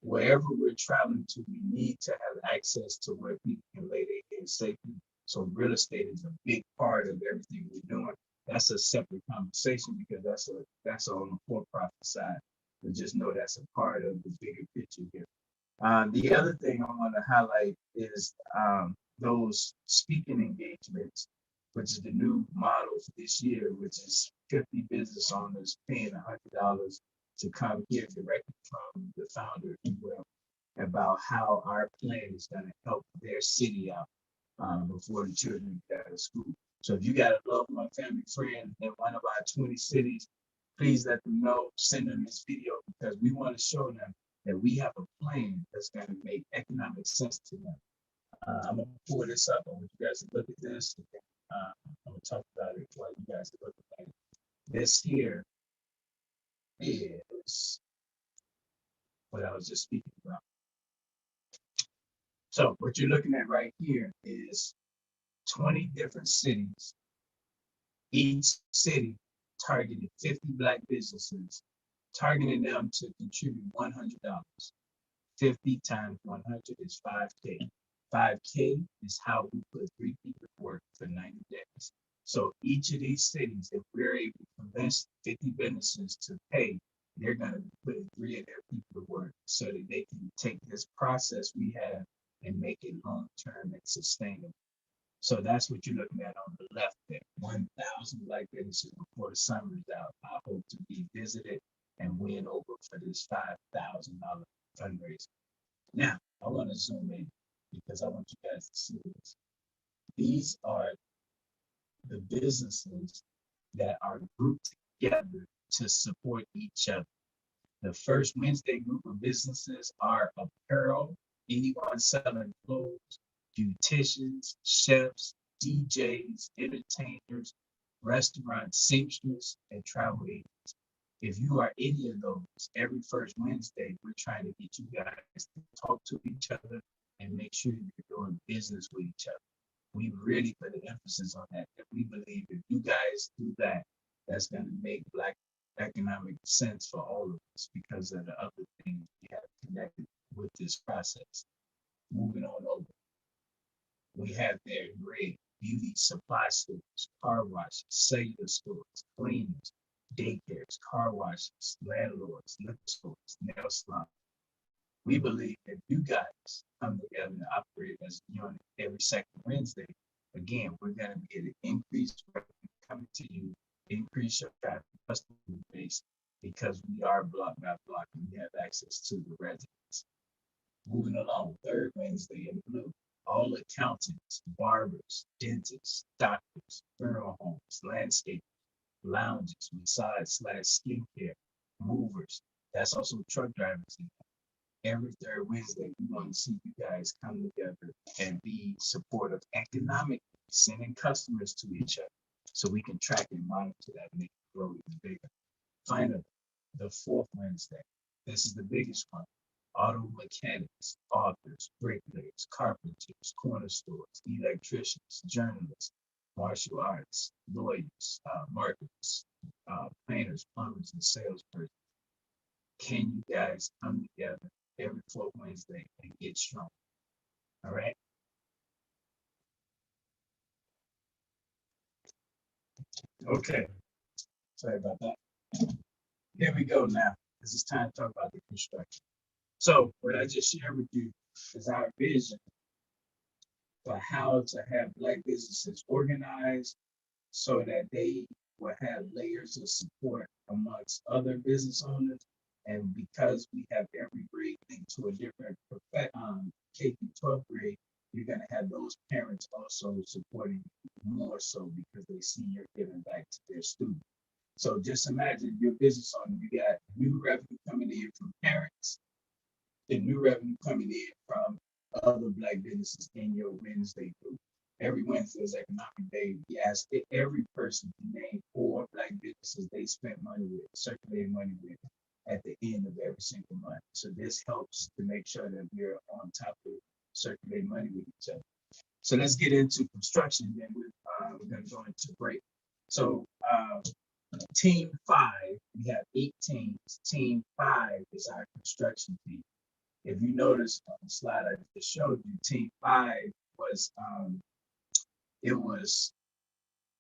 wherever we're traveling to, we need to have access to where people can lay their heads safely. So real estate is a big part of everything we're doing. That's a separate conversation because that's on the for-profit side. But just know that's a part of the bigger picture here. The other thing I want to highlight is those speaking engagements, which is the new model for this year, which is 50 business owners paying $100 to come hear directly from the founder, if you will, about how our plan is going to help their city out before the children get out of school. So if you got a loved one, family, friend in one of our 20 cities, please let them know, send them this video, because we want to show them that we have a plan that's going to make economic sense to them. I'm going to pull this up. I want you guys to look at this. I'm going to talk about it while you guys are looking at it. This here is what I was just speaking about. So what you're looking at right here is 20 different cities, each city targeted 50 Black businesses, targeting them to contribute $100. 50 times 100 is 5K. 5K is how we put 3 people to work for 90 days. So each of these cities, if we're able to convince 50 businesses to pay, they're going to put 3 of their people to work so that they can take this process we have and make it long-term and sustainable. So that's what you're looking at on the left there. 1,000 Black businesses before the summer is out. I hope to be visited and win over for this $5,000 fundraiser. Now, I want to zoom in because I want you guys to see this. These are the businesses that are grouped together to support each other. The first Wednesday group of businesses are apparel, anyone selling clothes, beauticians, chefs, DJs, entertainers, restaurants, seamstress, and travel agents. If you are any of those, every first Wednesday, we're trying to get you guys to talk to each other and make sure you're doing business with each other. We really put an emphasis on that. And we believe if you guys do that, that's going to make Black economic sense for all of us because of the other things we have connected with this process. Moving on over. We have there in red, beauty supply stores, car washes, cellular stores, cleaners, daycares, car washes, landlords, liquor stores, nail salons. We believe that you guys come together and operate as a unit every second Wednesday. Again, we're going to get an increased revenue coming to you, increase your traffic customer base, because we are block by block and we have access to the residents. Moving along, third Wednesday in blue, all accountants, barbers, dentists, doctors, funeral homes, landscapers, lounges, massage/skincare, movers. That's also truck drivers. Every third Wednesday, we want to see you guys come together and be supportive economically, sending customers to each other so we can track and monitor that and make it grow even bigger. Finally, the fourth Wednesday, this is the biggest one. Auto mechanics, authors, bricklayers, carpenters, corner stores, electricians, journalists, martial arts, lawyers, marketers, painters, plumbers, and salespersons. Can you guys come together every fourth Wednesday and get strong? All right. Okay. Sorry about that. Here we go now. This is time to talk about the construction. So what I just shared with you is our vision for how to have Black businesses organized so that they will have layers of support amongst other business owners. And because we have every grade linked to a different K through 12 grade, you're going to have those parents also supporting more so because they see you're giving back to their students. So just imagine your business owner, you got new revenue coming in from parents, and new revenue coming in from other Black businesses in your Wednesday group. Every Wednesday is Economic Day. We ask every person to name 4 Black businesses they spent money with, circulated money with, at the end of every single month. So this helps to make sure that we're on top of circulating money with each other. So let's get into construction. Then we're going to go into break. So team 5, we have 8 teams. Team 5 is our construction team. If you notice on the slide I just showed you, team 5 was it was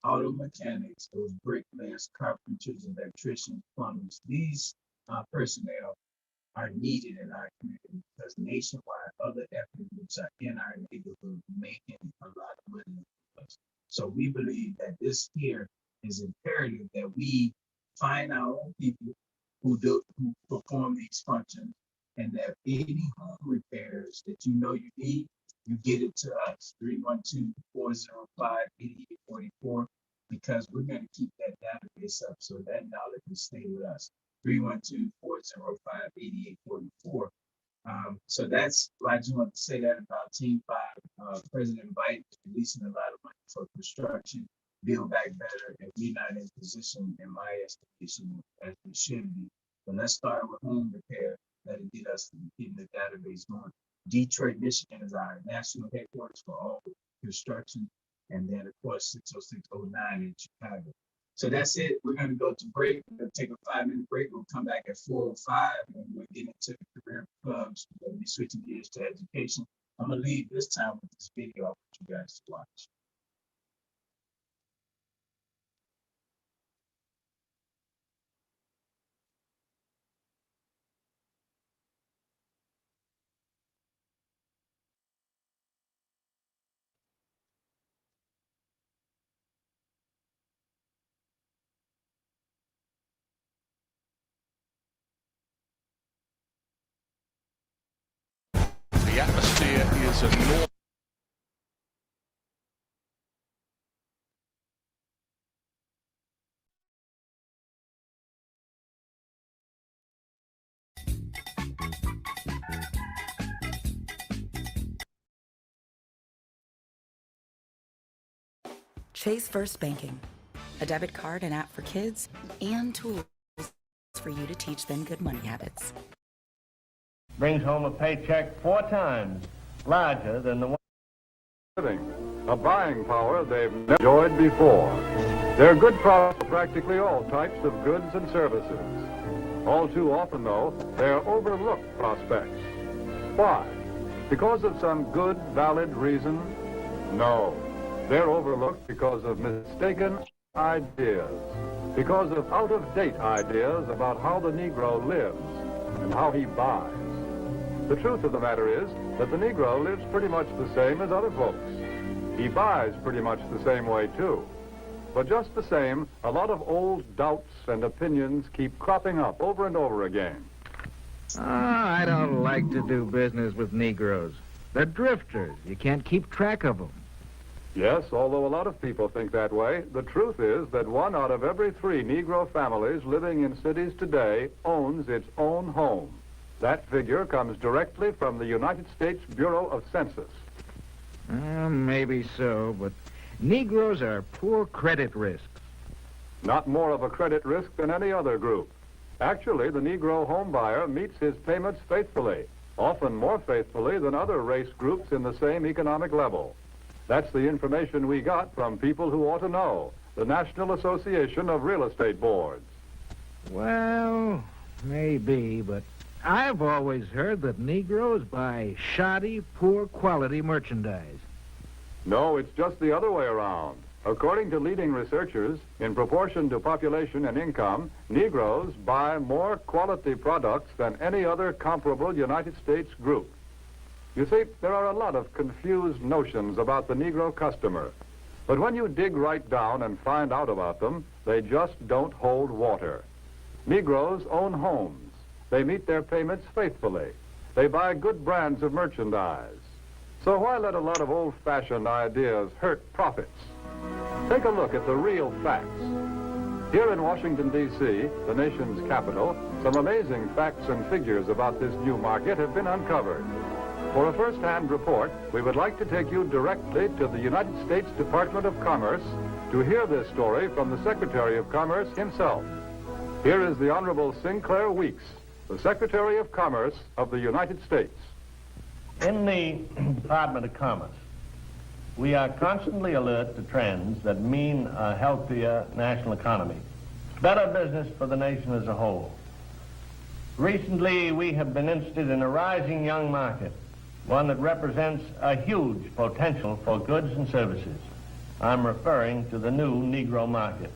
auto mechanics, it was bricklayers, carpenters, electricians, plumbers. These personnel are needed in our community because nationwide other ethnic groups are in our neighborhood making a lot of money. So we believe that this here is imperative that we find our own people who perform these functions, and that any home repairs that you know you need, you get it to us, 312-405-8844, because we're going to keep that database up so that knowledge can stay with us. 312-405-8844. So that's why I just want to say that about Team 5. President Biden is releasing a lot of money for construction, build back better, and we're not in position, in my estimation, as we should be. But let's start with home repair. That'll get us in the database going. Detroit, Michigan is our national headquarters for all construction. And then, of course, 60609 in Chicago. So that's it. We're going to go to break. We're going to take a 5-minute break. We'll come back at 4:05 and we'll get into the career clubs. We'll be switching gears to education. I'm going to leave this time with this video I want you guys to watch. The atmosphere is enormous. Chase First Banking, a debit card and app for kids, and tools for you to teach them good money habits. Brings home a paycheck 4 times larger than the one. A buying power they've never enjoyed before. They're good products for practically all types of goods and services. All too often, though, they're overlooked prospects. Why? Because of some good, valid reason? No. They're overlooked because of mistaken ideas. Because of out-of-date ideas about how the Negro lives and how he buys. The truth of the matter is that the Negro lives pretty much the same as other folks. He buys pretty much the same way, too. But just the same, a lot of old doubts and opinions keep cropping up over and over again. I don't like to do business with Negroes. They're drifters. You can't keep track of them. Yes, although a lot of people think that way, the truth is that 1 out of every 3 Negro families living in cities today owns its own home. That figure comes directly from the United States Bureau of Census. Maybe so, but Negroes are poor credit risks. Not more of a credit risk than any other group. Actually, the Negro home buyer meets his payments faithfully, often more faithfully than other race groups in the same economic level. That's the information we got from people who ought to know, the National Association of Real Estate Boards. Well, maybe, but I've always heard that Negroes buy shoddy, poor quality merchandise. No, it's just the other way around. According to leading researchers, in proportion to population and income, Negroes buy more quality products than any other comparable United States group. You see, there are a lot of confused notions about the Negro customer. But when you dig right down and find out about them, they just don't hold water. Negroes own homes. They meet their payments faithfully. They buy good brands of merchandise. So why let a lot of old-fashioned ideas hurt profits? Take a look at the real facts. Here in Washington, D.C., the nation's capital, some amazing facts and figures about this new market have been uncovered. For a first-hand report, we would like to take you directly to the United States Department of Commerce to hear this story from the Secretary of Commerce himself. Here is the Honorable Sinclair Weeks, the Secretary of Commerce of the United States. In the Department of Commerce, we are constantly alert to trends that mean a healthier national economy, better business for the nation as a whole. Recently, we have been interested in a rising young market, one that represents a huge potential for goods and services. I'm referring to the new Negro market.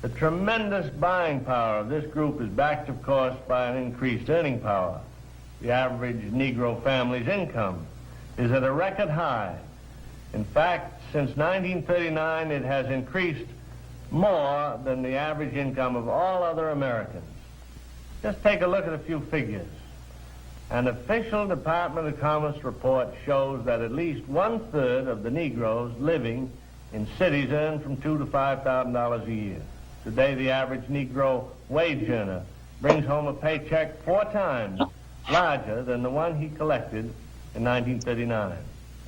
The tremendous buying power of this group is backed, of course, by an increased earning power. The average Negro family's income is at a record high. In fact, since 1939, it has increased more than the average income of all other Americans. Just take a look at a few figures. An official Department of Commerce report shows that at least 1/3 of the Negroes living in cities earn from $2,000 to $5,000 a year. Today, the average Negro wage earner brings home a paycheck 4 times larger than the one he collected in 1939.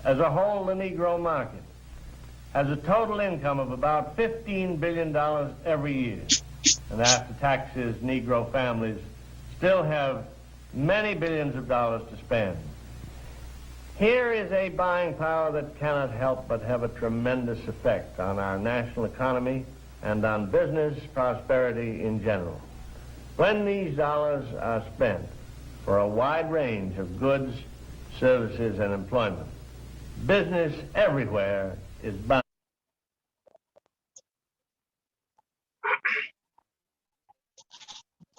As a whole, the Negro market has a total income of about $15 billion every year. And after taxes, Negro families still have many billions of dollars to spend. Here is a buying power that cannot help but have a tremendous effect on our national economy and on business prosperity in general. When these dollars are spent for a wide range of goods, services, and employment, business everywhere is bound.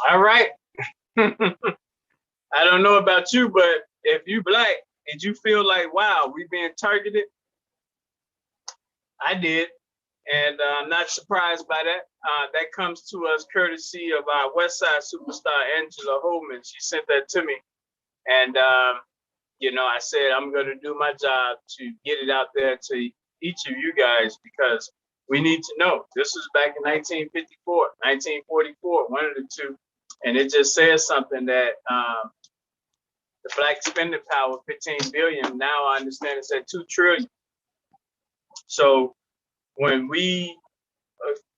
All right. I don't know about you, but if you black and you feel like, wow, we being targeted, I did. And I'm not surprised by that. That comes to us courtesy of our West Side superstar, Angela Holman. She sent that to me. And, I said, I'm going to do my job to get it out there to each of you guys, because we need to know. This was back in 1954, 1944, one of the two. And it just says something that the black spending power, 15 billion, now I understand it's at 2 trillion. So when we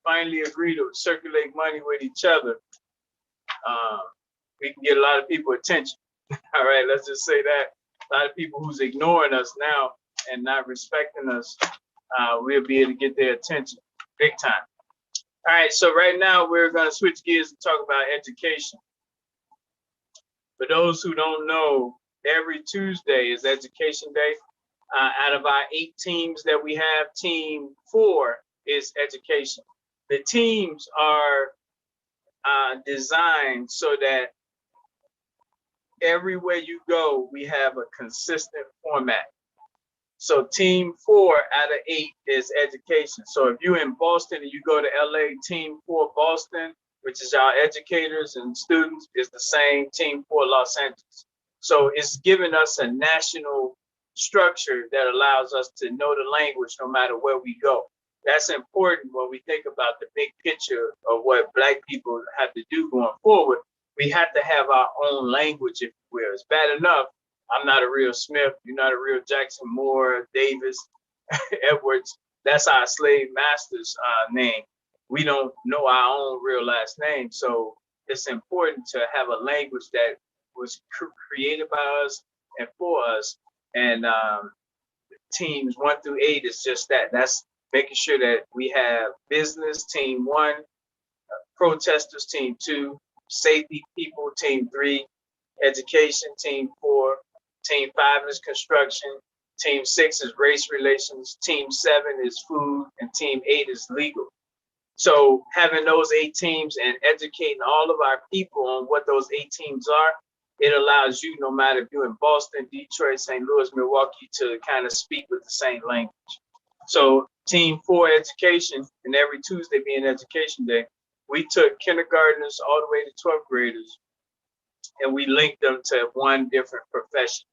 finally agree to circulate money with each other, we can get a lot of people attention. All right, let's just say that. A lot of people who's ignoring us now and not respecting us, we'll be able to get their attention big time. All right, so right now we're going to switch gears and talk about education. For those who don't know, every Tuesday is Education Day. Out of our 8 teams that we have, team 4 is education. The teams are designed so that everywhere you go, we have a consistent format. So team 4 out of 8 is education. So if you're in Boston and you go to LA, team 4 Boston, which is our educators and students, is the same team 4 Los Angeles. So it's giving us a national structure that allows us to know the language no matter where we go. That's important when we think about the big picture of what Black people have to do going forward. We have to have our own language, if you will. It's bad enough I'm not a real Smith, you're not a real Jackson, Moore, Davis, Edwards. That's our slave master's name. We don't know our own real last name. So it's important to have a language that was created by us and for us. And teams 1 through 8 is just that. That's making sure that we have business, team 1, protesters, team 2, safety people, team 3, education, team 4, team 5 is construction, team 6 is race relations, team 7 is food, and team 8 is legal. So having those 8 teams and educating all of our people on what those 8 teams are, it allows you, no matter if you're in Boston, Detroit, St. Louis, Milwaukee, to kind of speak with the same language. So team 4 education, and every Tuesday being education day, we took kindergartners all the way to 12th graders, and we linked them to one different profession.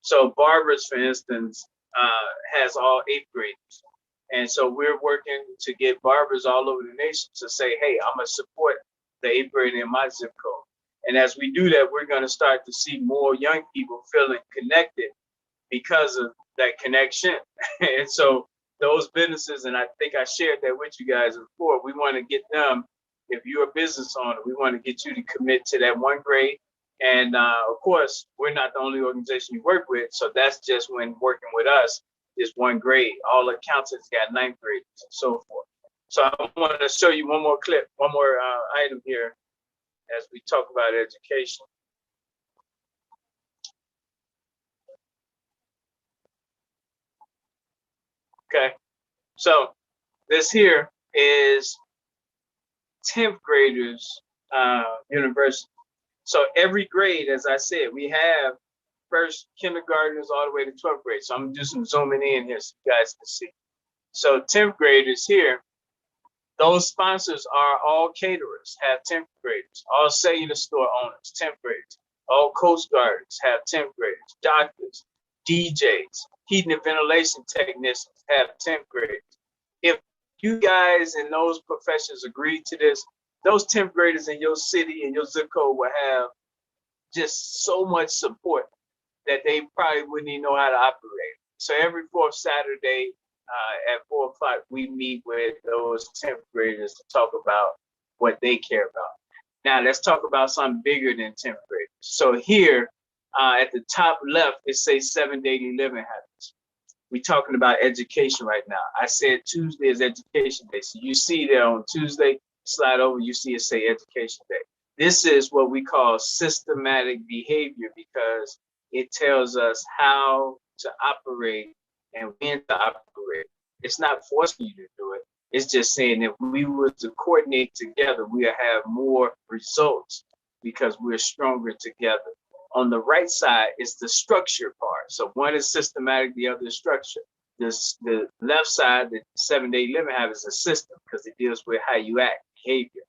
So barbers, for instance, has all 8th graders. And so we're working to get barbers all over the nation to say, hey, I'm gonna support the 8th grade in my zip code. And as we do that, we're gonna start to see more young people feeling connected because of that connection. And so those businesses, and I think I shared that with you guys before, we wanna get them, if you're a business owner, we wanna get you to commit to that 1 grade. And of course, we're not the only organization you work with. So that's just when working with us is 1 grade. All accountants got 9th graders and so forth. So I want to show you one more clip, one more item here as we talk about education. Okay, so this here is 10th graders university. So every grade, as I said, we have first kindergartners all the way to 12th grade. So I'm gonna do some zooming in here so you guys can see. So 10th graders here, those sponsors are all caterers, have 10th graders, all cellular store owners, 10th graders, all Coast Guards have 10th graders, doctors, DJs, heating and ventilation technicians have 10th graders. If you guys in those professions agree to this, those 10th graders in your city and your zip code will have just so much support that they probably wouldn't even know how to operate. So every 4th Saturday at 4 o'clock, we meet with those 10th graders to talk about what they care about. Now let's talk about something bigger than 10th graders. So here at the top left, it says 7 daily living habits. We're talking about education right now. I said Tuesday is education day. So you see there on Tuesday, slide over, you see it say education day. This is what we call systematic behavior because it tells us how to operate and when to operate. It's not forcing you to do it. It's just saying if we were to coordinate together, we'll have more results because we're stronger together. On the right side is the structure part. So one is systematic, the other is structure. The left side, the 7 day living habits, is a system because it deals with how you act, behavior.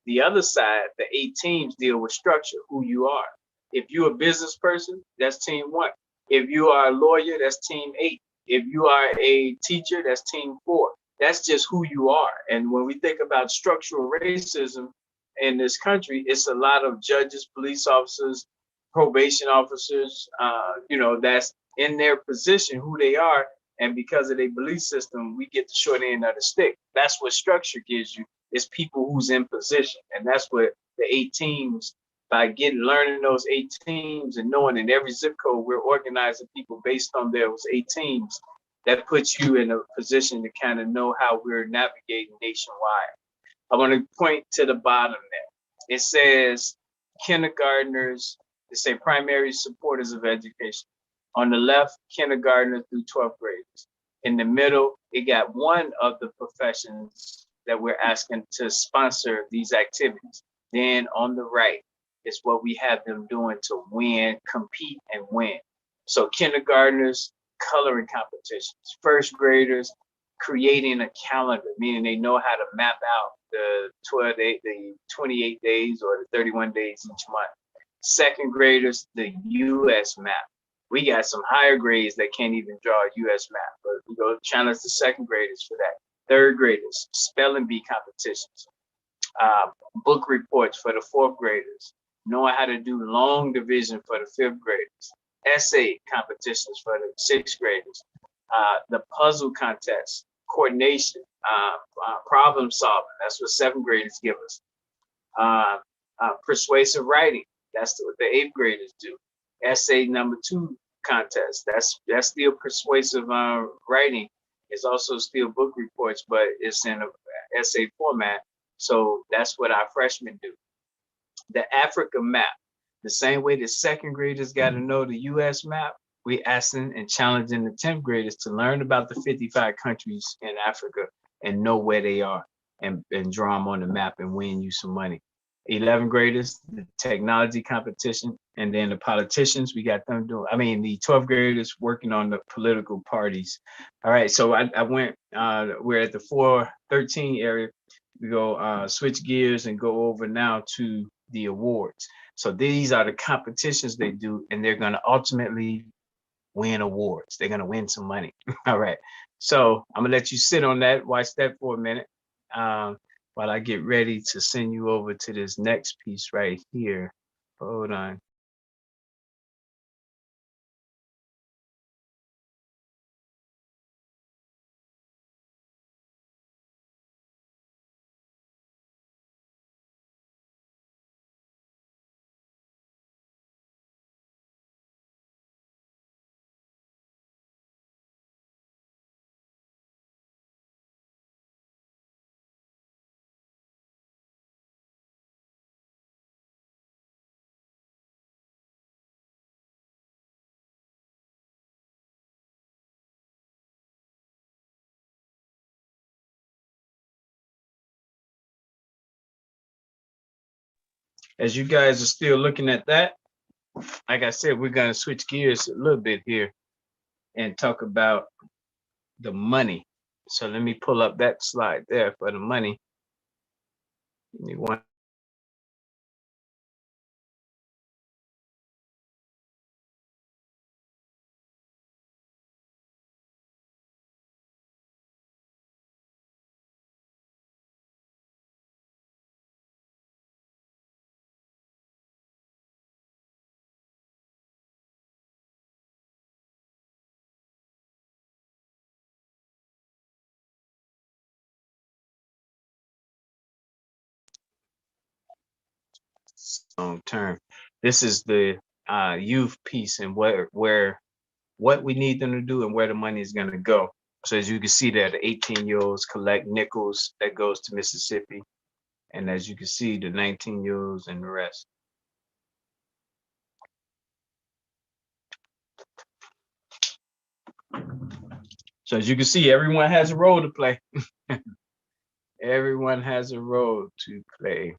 The other side, the 8 teams deal with structure, who you are. If you're a business person, that's team 1. If you are a lawyer, that's team 8. If you are a teacher, that's team 4. That's just who you are. And when we think about structural racism in this country, it's a lot of judges, police officers, probation officers, that's in their position, who they are. And because of their belief system, we get the short end of the stick. That's what structure gives you. It's people who's in position. And that's what the 8 teams, by learning those 8 teams and knowing in every zip code, we're organizing people based on those 8 teams. That puts you in a position to kind of know how we're navigating nationwide. I want to point to the bottom there. It says kindergartners, it say primary supporters of education. On the left, kindergartners through 12th graders. In the middle, it got one of the professions that we're asking to sponsor these activities. Then on the right, is what we have them doing to win, compete, and win. So kindergartners, coloring competitions, first graders, creating a calendar, meaning they know how to map out the 28 days or the 31 days each month. Second graders, the U.S. map. We got some higher grades that can't even draw a U.S. map, but we go challenge the second graders for that. Third graders, spelling bee competitions, book reports for the fourth graders, knowing how to do long division for the fifth graders, essay competitions for the sixth graders, the puzzle contest, coordination, problem solving. That's what seventh graders give us. Persuasive writing. That's what the eighth graders do. Essay number 2 contest. That's still persuasive writing. It's also still book reports, but it's in a essay format. So that's what our freshmen do. The Africa map. The same way the second graders got to know the U.S. map, we asking and challenging the 10th graders to learn about the 55 countries in Africa and know where they are and draw them on the map and win you some money. 11th graders, the technology competition, and then the politicians, we got them doing, the 12th graders working on the political parties. All right, so I went, we're at the 413 area. We go switch gears and go over now to the awards. So these are the competitions they do, and they're going to ultimately win awards. They're going to win some money. All right. So I'm going to let you sit on that, watch that for a minute, while I get ready to send you over to this next piece right here. Hold on. As you guys are still looking at that, like I said, we're going to switch gears a little bit here and talk about the money. So let me pull up that slide there for the money. Give me one. Long term. This is the youth piece and what we need them to do and where the money is going to go. So as you can see there, the 18-year-olds collect nickels that goes to Mississippi. And as you can see, the 19-year-olds and the rest. So as you can see, everyone has a role to play. Everyone has a role to play.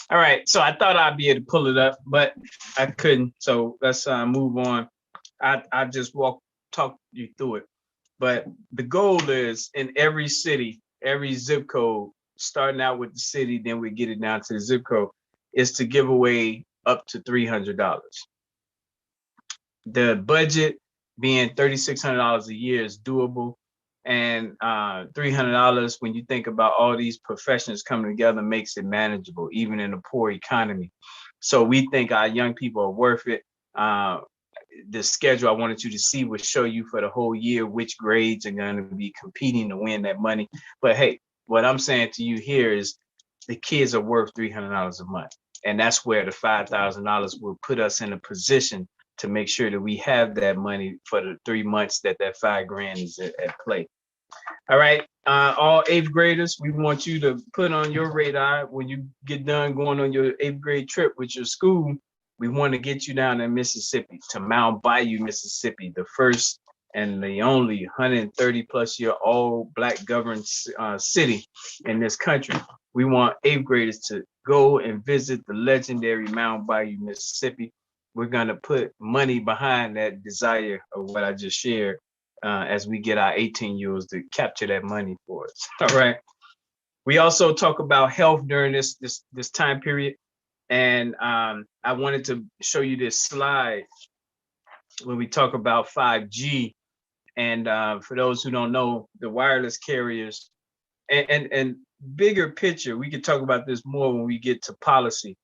All right, so I thought I'd be able to pull it up, but I couldn't. So let's move on. I just talk you through it. But the goal is in every city, every zip code, starting out with the city, then we get it down to the zip code, is to give away up to $300. The budget being $3,600 a year is doable. And $300, when you think about all these professions coming together, makes it manageable, even in a poor economy. So we think our young people are worth it. The schedule I wanted you to see would show you for the whole year which grades are going to be competing to win that money. But hey, what I'm saying to you here is the kids are worth $300 a month. And that's where the $5,000 will put us in a position to make sure that we have that money for the 3 months that $5,000 is at play. All right, all 8th graders, we want you to put on your radar when you get done going on your 8th grade trip with your school. We want to get you down in Mississippi, to Mount Bayou, Mississippi, the first and the only 130 plus year all Black governed city in this country. We want 8th graders to go and visit the legendary Mount Bayou, Mississippi. We're going to put money behind that desire of what I just shared as we get our 18-year-olds to capture that money for us. All right. We also talk about health during this time period. And I wanted to show you this slide when we talk about 5G. And for those who don't know, the wireless carriers and bigger picture, we can talk about this more when we get to policy.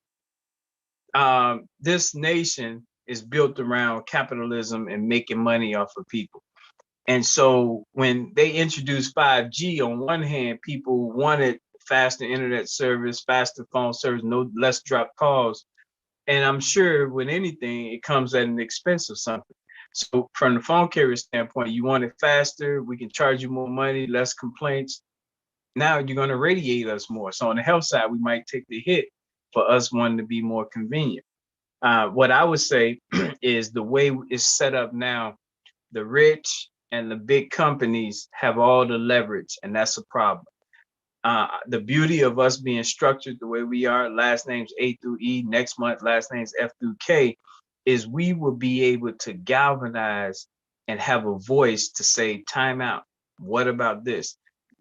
This nation is built around capitalism and making money off of people. And so when they introduced 5G, on one hand, people wanted faster internet service, faster phone service, no less drop calls. And I'm sure with anything, it comes at an expense of something. So from the phone carrier standpoint, you want it faster, we can charge you more money, less complaints. Now you're going to radiate us more. So on the health side, we might take the hit for us wanting to be more convenient. What I would say is the way it's set up now, the rich and the big companies have all the leverage, and that's a problem. The beauty of us being structured the way we are, last names A through E, next month, last names F through K, is we will be able to galvanize and have a voice to say, time out. What about this?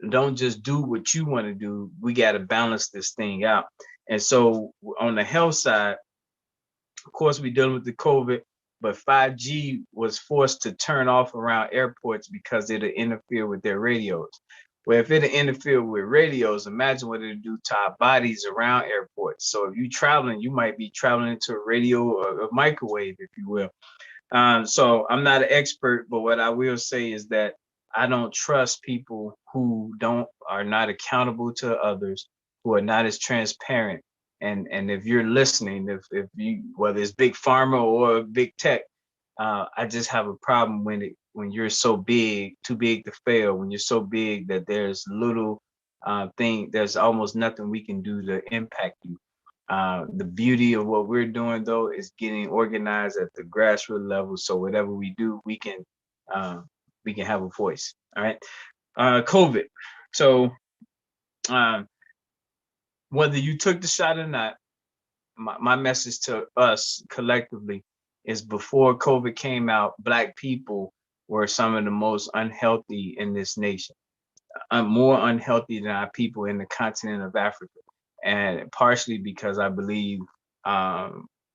Don't just do what you want to do. We got to balance this thing out. And so on the health side, of course, we're dealing with the COVID, but 5G was forced to turn off around airports because it'll interfere with their radios. Well, if it'll interfere with radios, imagine what it'll do to our bodies around airports. So if you're traveling, you might be traveling into a radio or a microwave, if you will. So I'm not an expert, but what I will say is that I don't trust people who are not accountable to others, who are not as transparent. And if you're listening, if you, whether it's big pharma or big tech, I just have a problem when you're so big, too big to fail, when you're so big that there's little there's almost nothing we can do to impact you. The beauty of what we're doing though is getting organized at the grassroots level. So whatever we do, we can have a voice. All right. COVID. So whether you took the shot or not, my message to us collectively is before COVID came out, Black people were some of the most unhealthy in this nation, more unhealthy than our people in the continent of Africa. And partially because I believe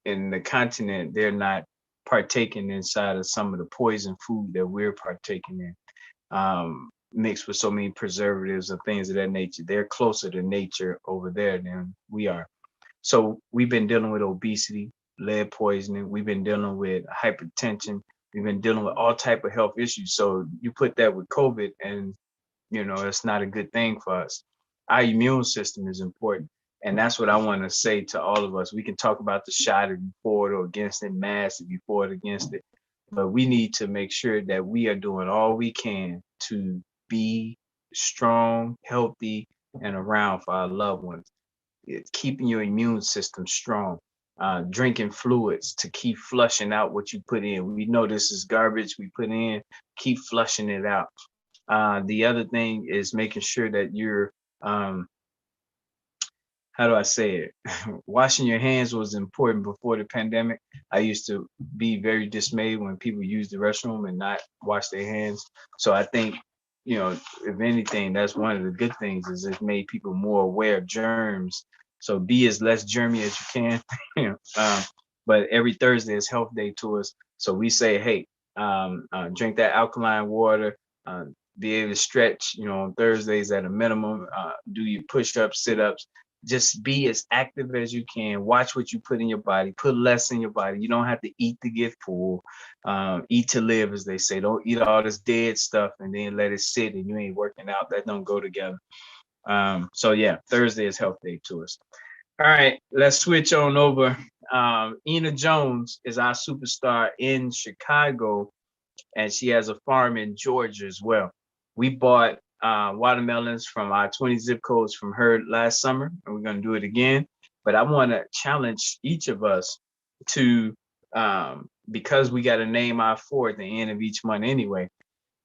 in the continent, they're not partaking inside of some of the poison food that we're partaking in, mixed with so many preservatives and things of that nature. They're closer to nature over there than we are. So we've been dealing with obesity, lead poisoning. We've been dealing with hypertension. We've been dealing with all type of health issues. So you put that with COVID and, it's not a good thing for us. Our immune system is important. And that's what I want to say to all of us. We can talk about the shot if you for it or against it, mask if you for it against it. But we need to make sure that we are doing all we can to be strong, healthy, and around for our loved ones. It's keeping your immune system strong, drinking fluids to keep flushing out what you put in. We know this is garbage we put in, keep flushing it out. The other thing is making sure that you're, how do I say it? Washing your hands was important before the pandemic. I used to be very dismayed when people use the restroom and not wash their hands. So I think, if anything, that's one of the good things is it made people more aware of germs. So be as less germy as you can. But every Thursday is health day to us. So we say, hey, drink that alkaline water, be able to stretch, on Thursdays at a minimum, do your push-ups, sit-ups. Just be as active as you can. Watch what you put in your body. Put less in your body. You don't have to eat to get full. Eat to live, as they say. Don't eat all this dead stuff and then let it sit and you ain't working out. That don't go together. So yeah, Thursday is health day to us. All right, let's switch on over. Ina Jones is our superstar in Chicago, and she has a farm in Georgia as well. We bought watermelons from our 20 zip codes from her last summer, and we're going to do it again. But I want to challenge each of us to, because we got to name our four at the end of each month anyway,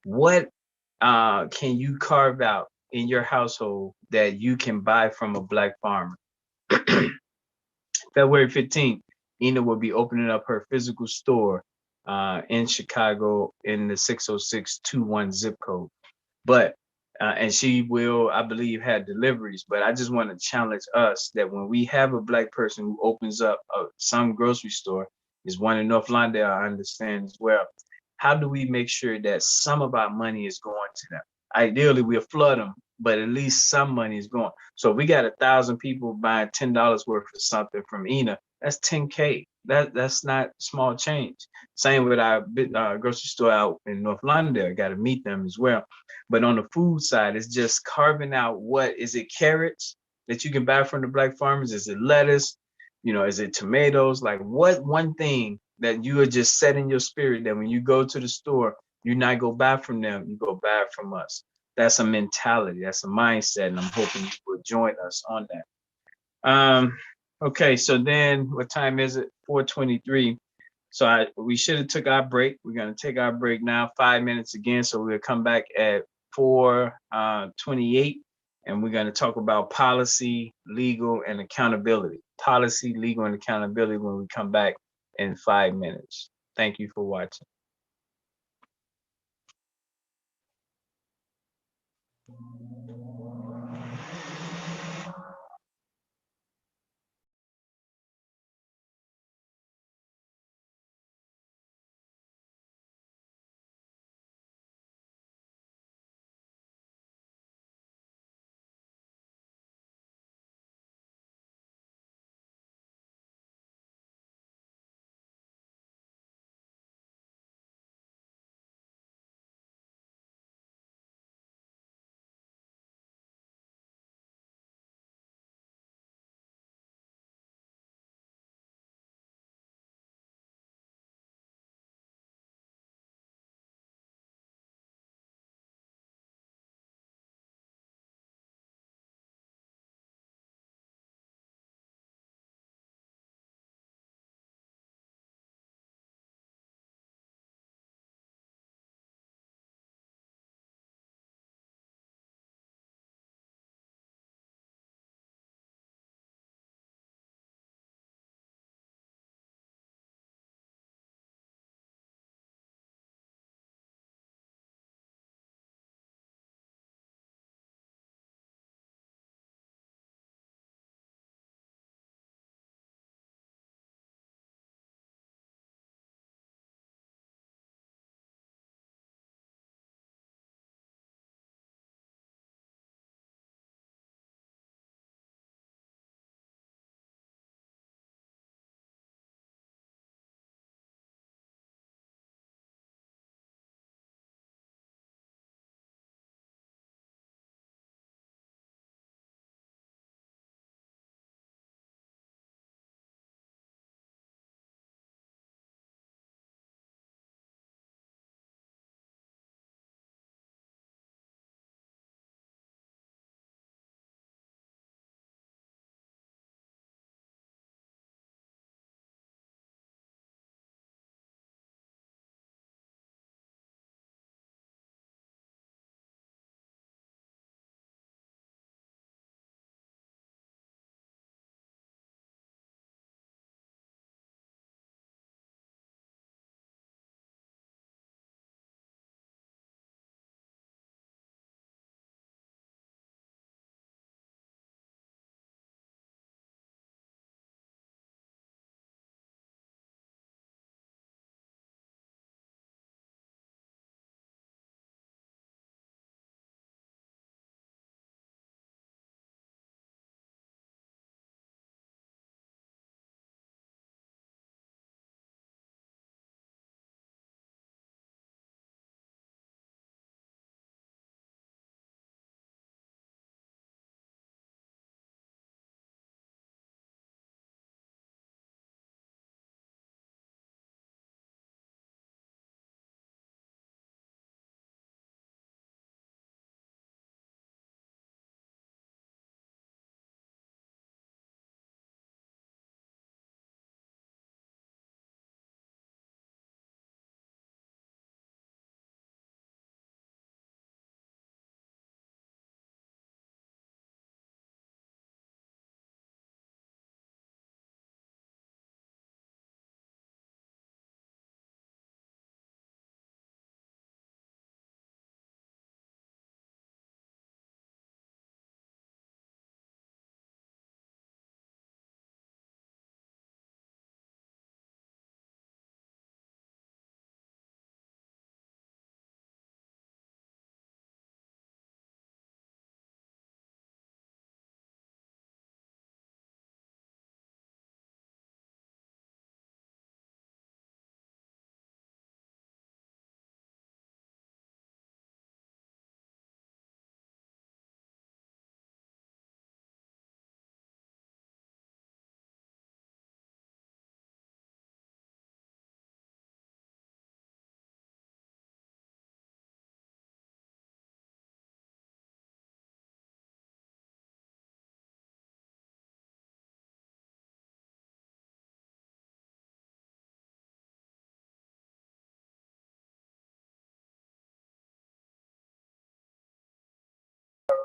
what can you carve out in your household that you can buy from a black farmer. February 15th, Ina will be opening up her physical store in Chicago in the 60621 zip code. But and she will, I believe, have deliveries. But I just want to challenge us that when we have a black person who opens up some grocery store, is one in North Lawndale, I understand as well. How do we make sure that some of our money is going to them? Ideally, we'll flood them, but at least some money is going. So if we got 1,000 people buying $10 worth of something from Ina, that's 10K. That's not small change. Same with our grocery store out in North Lawndale. Got to meet them as well. But on the food side, it's just carving out what is it, carrots that you can buy from the black farmers? Is it lettuce? Is it tomatoes? Like what one thing that you are just set in your spirit that when you go to the store, you not go buy from them, you go buy from us. That's a mentality, that's a mindset, and I'm hoping you will join us on that. Okay, so then what time is it? 4:23. So we should have took our break. We're gonna take our break now, 5 minutes again. So we'll come back at 4:28, and we're gonna talk about policy, legal, and accountability. Policy, legal, and accountability when we come back in 5 minutes. Thank you for watching.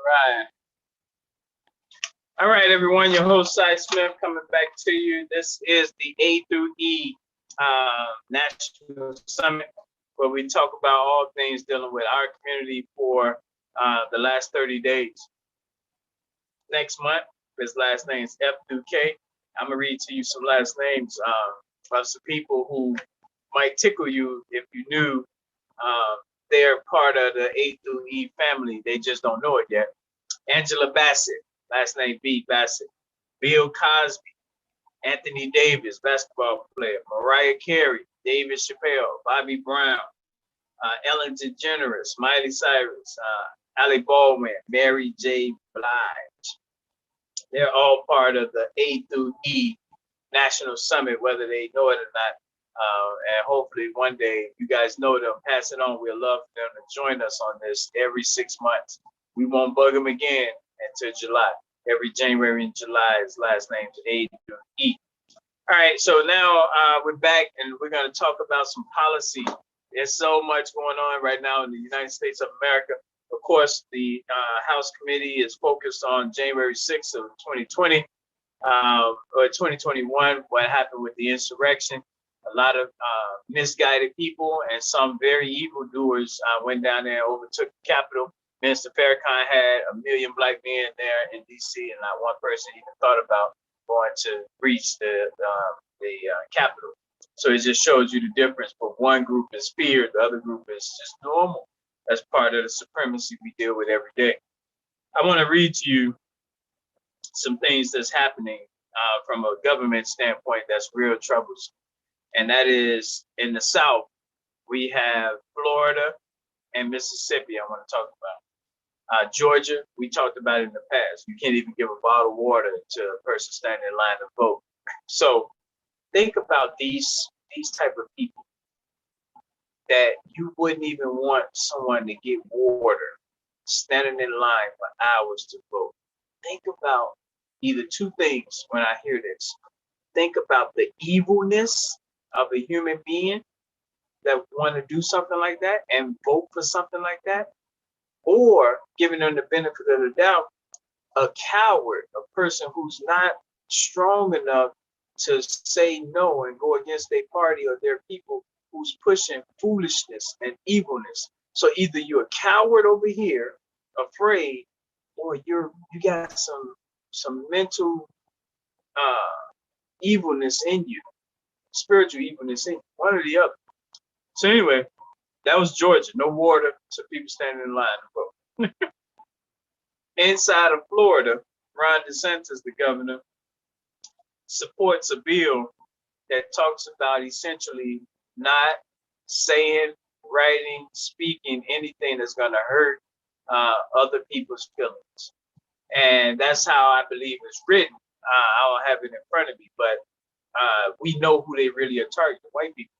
right. All right, everyone. Your host, Cy Smith, coming back to you. This is the A through E National Summit, where we talk about all things dealing with our community for the last 30 days. Next month, his last name is F through K. I'm going to read to you some last names of some people who might tickle you if you knew they're part of the A through E family. They just don't know it yet. Angela Bassett, last name B, Bassett. Bill Cosby, Anthony Davis, basketball player. Mariah Carey, David Chappelle, Bobby Brown, Ellen DeGeneres, Miley Cyrus, Alec Baldwin, Mary J. Blige. They're all part of the A through E National Summit, whether they know it or not. And hopefully one day you guys know them, pass it on. We'd love for them to join us on this every 6 months. We won't bug them again until July. Every January and July, his last name is A through E. All right, so now we're back and we're going to talk about some policy. There's so much going on right now in the United States of America. Of course, the House Committee is focused on January 6th of 2020 or 2021, what happened with the insurrection. A lot of misguided people and some very evildoers went down there and overtook the Capitol. Minister Farrakhan had 1 million black men there in D.C. and not one person even thought about going to breach the Capitol. So it just shows you the difference. But one group is feared, the other group is just normal. That's part of the supremacy we deal with every day. I want to read to you some things that's happening from a government standpoint that's real troublesome. And that is in the South, we have Florida and Mississippi I want to talk about. Georgia, we talked about it in the past. You can't even give a bottle of water to a person standing in line to vote. So think about these type of people that you wouldn't even want someone to get water standing in line for hours to vote. Think about either two things when I hear this. Think about the evilness of a human being that want to do something like that and vote for something like that, or giving them the benefit of the doubt, a coward, a person who's not strong enough to say no and go against their party or their people who's pushing foolishness and evilness. So either you're a coward over here, afraid, or you got some mental evilness in you, spiritual evilness in you, one or the other. So anyway, that was Georgia. No water, so people standing in line to vote. Inside of Florida, Ron DeSantis, the governor, supports a bill that talks about essentially not saying, writing, speaking anything that's going to hurt other people's feelings. And that's how I believe it's written. I don't have it in front of me, but we know who they really are targeting, white people.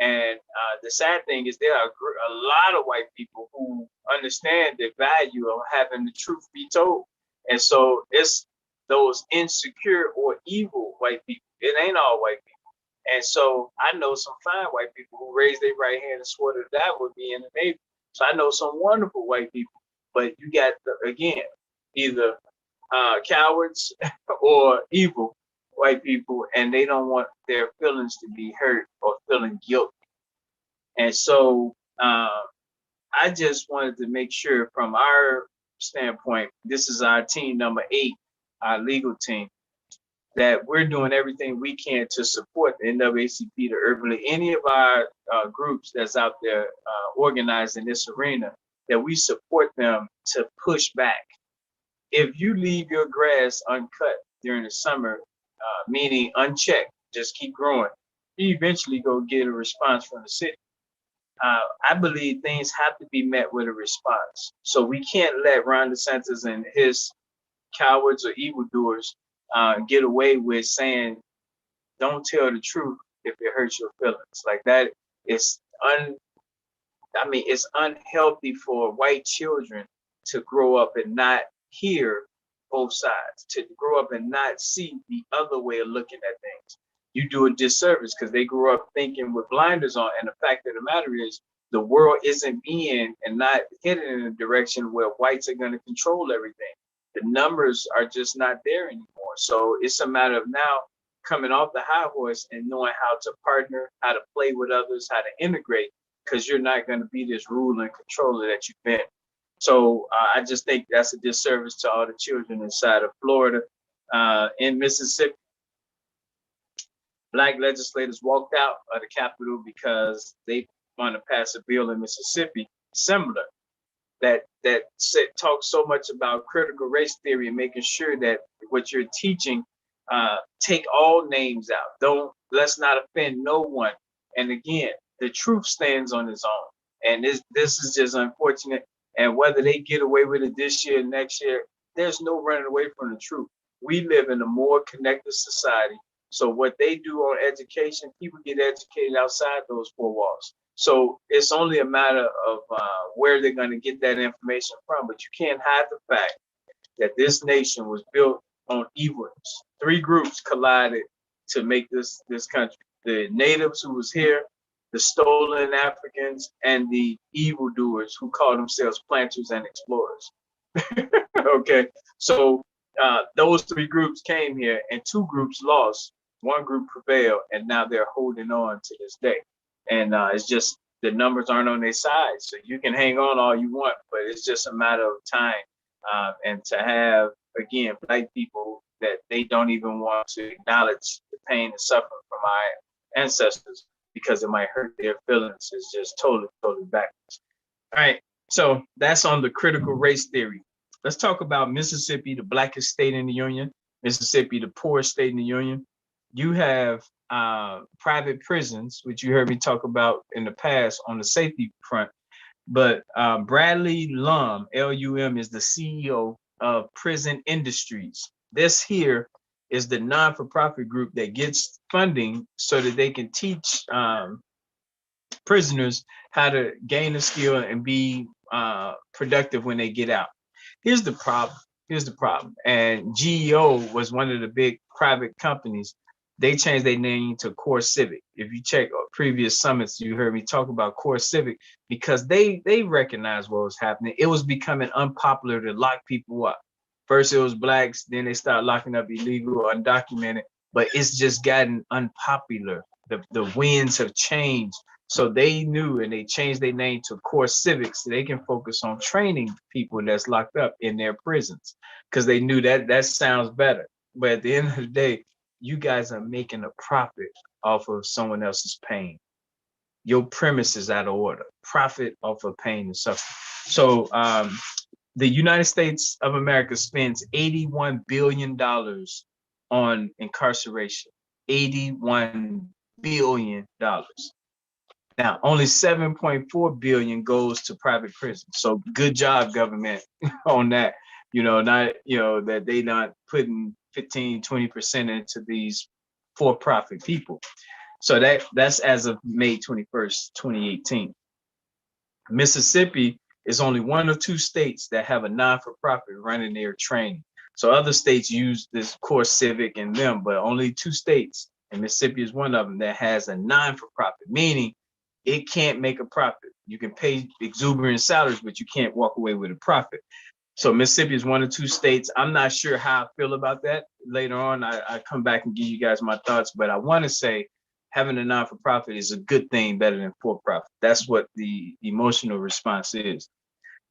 And the sad thing is there are a lot of white people who understand the value of having the truth be told. And so it's those insecure or evil white people. It ain't all white people. And so I know some fine white people who raised their right hand and swore to that would be in the Navy. So I know some wonderful white people. But you got, again, either cowards or evil white people, and they don't want their feelings to be hurt or feeling guilty. And so I just wanted to make sure from our standpoint, this is our team number 8, our legal team, that we're doing everything we can to support the NAACP, the Urban League, any of our groups that's out there organized in this arena, that we support them to push back. If you leave your grass uncut during the summer, meaning unchecked, just keep growing, you eventually go get a response from the city. I believe things have to be met with a response. So we can't let Ron DeSantis and his cowards or evildoers get away with saying, don't tell the truth if it hurts your feelings. Like that is it's unhealthy for white children to grow up and not hear both sides, to grow up and not see the other way of looking at things. You do a disservice because they grew up thinking with blinders on. And the fact of the matter is, the world isn't being and not headed in a direction where whites are going to control everything. The numbers are just not there anymore. So it's a matter of now coming off the high horse and knowing how to partner, how to play with others, how to integrate, because you're not going to be this ruler and controller that you've been. So I just think that's a disservice to all the children inside of Florida. In Mississippi, Black legislators walked out of the Capitol because they want to pass a bill in Mississippi similar that talks so much about critical race theory and making sure that what you're teaching, take all names out. Let's not offend no one. And again, the truth stands on its own. And this is just unfortunate. And whether they get away with it this year, next year, there's no running away from the truth. We live in a more connected society. So what they do on education, people get educated outside those four walls. So it's only a matter of where they're going to get that information from. But you can't hide the fact that this nation was built on evilness. Three groups collided to make this country. The natives who was here, the stolen Africans, and the evildoers who call themselves planters and explorers. Okay, so those three groups came here and two groups lost. One group prevailed, and now they're holding on to this day. And it's just the numbers aren't on their side. So you can hang on all you want, but it's just a matter of time. And to have, again, Black people that they don't even want to acknowledge the pain and suffering from our ancestors because it might hurt their feelings is just totally backwards. All right, so that's on the critical race theory. Let's talk about Mississippi, the blackest state in the Union, Mississippi, the poorest state in the Union. You have private prisons, which you heard me talk about in the past on the safety front. But Bradley Lum, L-U-M, is the CEO of Prison Industries. This here is the non-for-profit group that gets funding so that they can teach prisoners how to gain a skill and be productive when they get out. Here's the problem. And GEO was one of the big private companies. They changed their name to Core Civic. If you check previous summits, you heard me talk about Core Civic because they recognized what was happening. It was becoming unpopular to lock people up. First it was Blacks, then they started locking up illegal or undocumented, but it's just gotten unpopular. The winds have changed. So they knew and they changed their name to Core Civic so they can focus on training people that's locked up in their prisons because they knew that sounds better. But at the end of the day, you guys are making a profit off of someone else's pain. Your premise is out of order. Profit off of pain and suffering. So the United States of America spends $81 billion on incarceration. $81 billion. Now, only 7.4 billion goes to private prisons. So good job, government, on that. That they not putting 15, 20% into these for-profit people. So that's as of May 21st, 2018. Mississippi is only one of two states that have a non-for-profit running their training. So other states use this Core Civic and them, but only two states, and Mississippi is one of them, that has a non-for-profit, meaning it can't make a profit. You can pay exuberant salaries, but you can't walk away with a profit. So Mississippi is one of two states. I'm not sure how I feel about that. Later on, I come back and give you guys my thoughts, but I want to say having a non-for-profit is a good thing better than for-profit. That's what the emotional response is.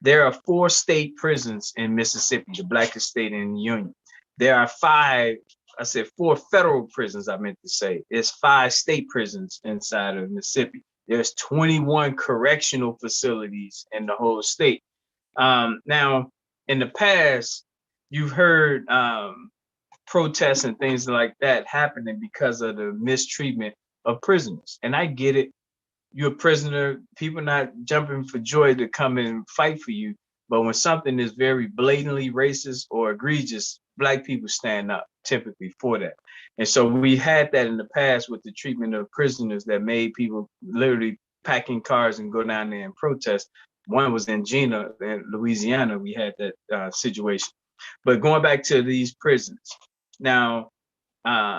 There are 4 state prisons in Mississippi, the blackest state in the Union. There are 4 federal prisons, I meant to say. There's 5 state prisons inside of Mississippi. There's 21 correctional facilities in the whole state. Now, in the past, you've heard protests and things like that happening because of the mistreatment of prisoners. And I get it. You're a prisoner, people not jumping for joy to come and fight for you. But when something is very blatantly racist or egregious, Black people stand up typically for that. And so we had that in the past with the treatment of prisoners that made people literally pack in cars and go down there and protest. One was in Gina, in Louisiana, we had that situation. But going back to these prisons. Now,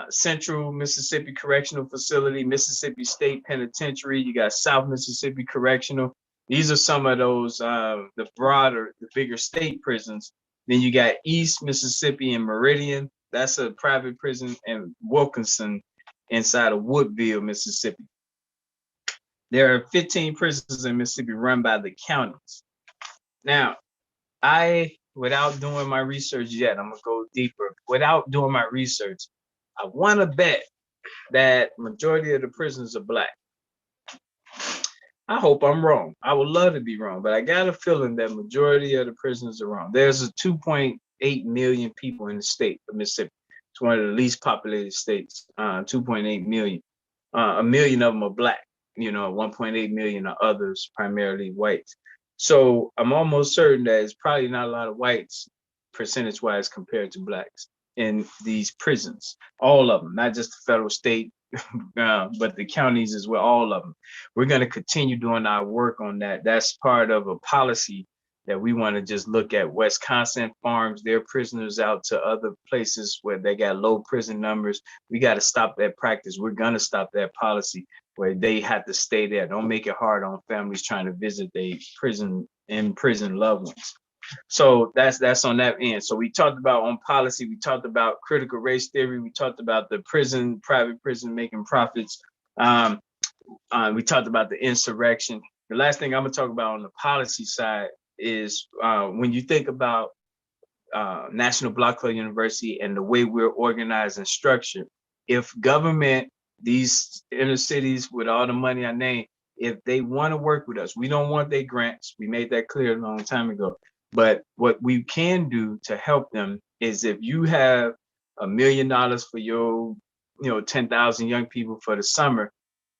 Central Mississippi Correctional Facility, Mississippi State Penitentiary. You got South Mississippi Correctional. These are some of those, the bigger state prisons. Then you got East Mississippi and Meridian. That's a private prison, and Wilkinson inside of Woodville, Mississippi. There are 15 prisons in Mississippi run by the counties. Now, without doing my research yet, I'm gonna go deeper. Without doing my research, I want to bet that majority of the prisoners are Black. I hope I'm wrong. I would love to be wrong, but I got a feeling that majority of the prisoners are wrong. There's a 2.8 million people in the state of Mississippi. It's one of the least populated states. 2.8 million. A million of them are Black. 1.8 million are others, primarily whites. So I'm almost certain that it's probably not a lot of whites, percentage-wise, compared to Blacks in these prisons. All of them, not just the federal, state, but the counties as well, all of them. We're going to continue doing our work on that. That's part of a policy that we want to just look at. Wisconsin farms their prisoners out to other places where they got low prison numbers. We got to stop that practice. We're going to stop that policy where they have to stay there. Don't make it hard on families trying to visit their prison loved ones. So that's on that end. So we talked about on policy, we talked about critical race theory, we talked about the private prison making profits. We talked about the insurrection. The last thing I'm gonna talk about on the policy side is when you think about National Block Club University and the way we're organized and structured, if government, these inner cities with all the money I named, if they want to work with us, we don't want their grants. We made that clear a long time ago. But what we can do to help them is if you have $1 million for your, 10,000 young people for the summer,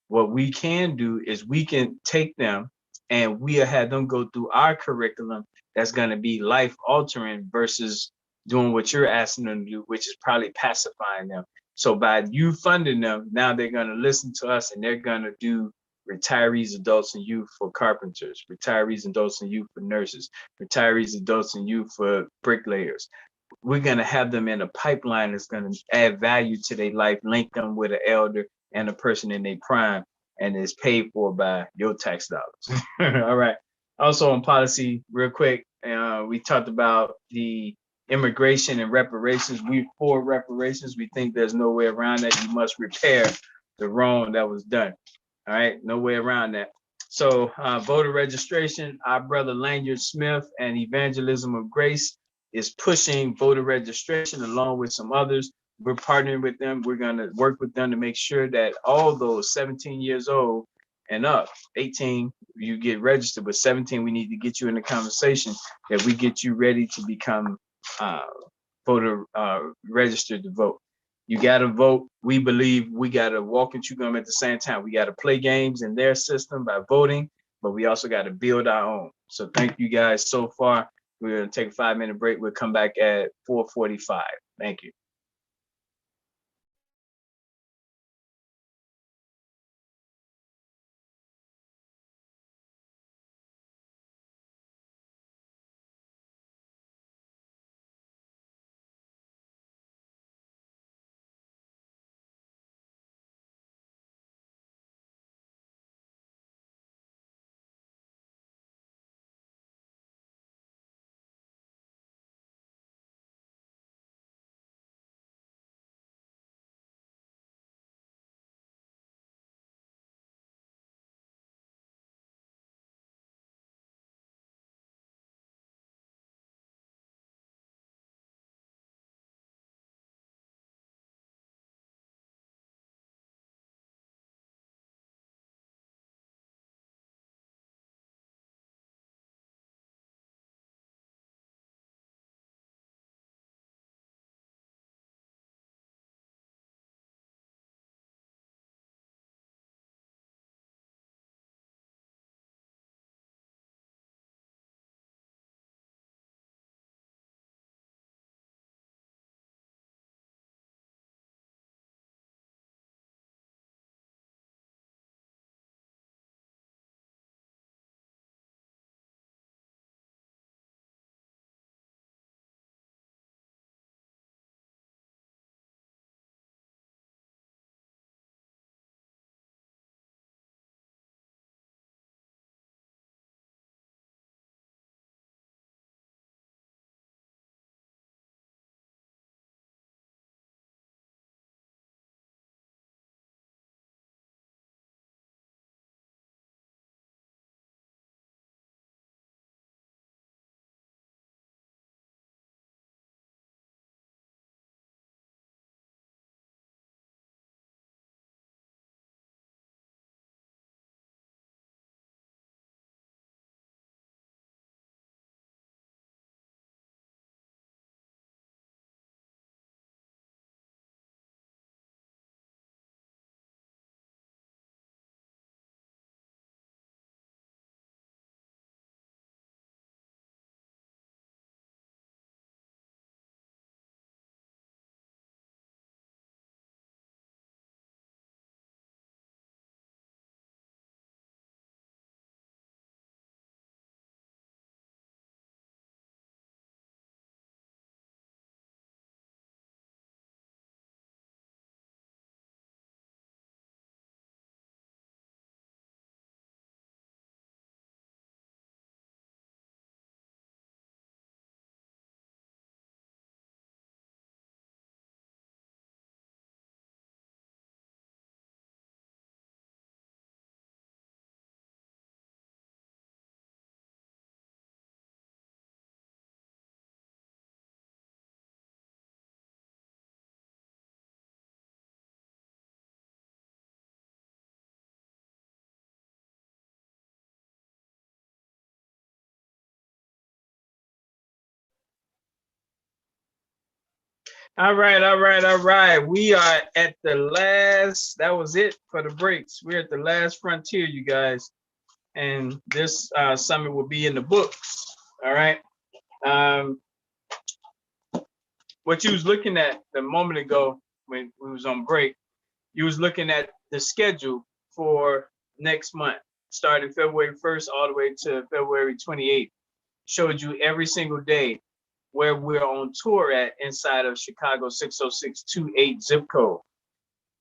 what we can do is we can take them and we'll have them go through our curriculum that's going to be life altering versus doing what you're asking them to do, which is probably pacifying them. So by you funding them, now they're going to listen to us and they're going to do retirees, adults, and youth for carpenters, retirees, adults, and youth for nurses, retirees, adults, and youth for bricklayers. We're going to have them in a pipeline that's going to add value to their life, link them with an elder and a person in their prime, and is paid for by your tax dollars. All right. Also on policy, real quick, we talked about the immigration and reparations. We for reparations. We think there's no way around that. You must repair the wrong that was done. All right, no way around that. So voter registration, our brother Lanyard Smith and Evangelism of Grace is pushing voter registration along with some others. We're partnering with them. We're going to work with them to make sure that all those 17 years old and up, 18, you get registered, but 17, we need to get you in the conversation that we get you ready to become voter registered to vote. You got to vote. We believe we got to walk and chew gum at the same time. We got to play games in their system by voting, but we also got to build our own. So thank you guys so far. We're going to take a 5-minute break. We'll come back at 4:45. Thank you. All right, all right, all right. We are at the last, that was it for the breaks. We're at the last frontier, you guys. And this summit will be in the books. All right. Um, what you was looking at a moment ago when we was on break, you was looking at the schedule for next month, starting February 1st all the way to February 28th. Showed you every single day where we're on tour at inside of Chicago 60628 zip code.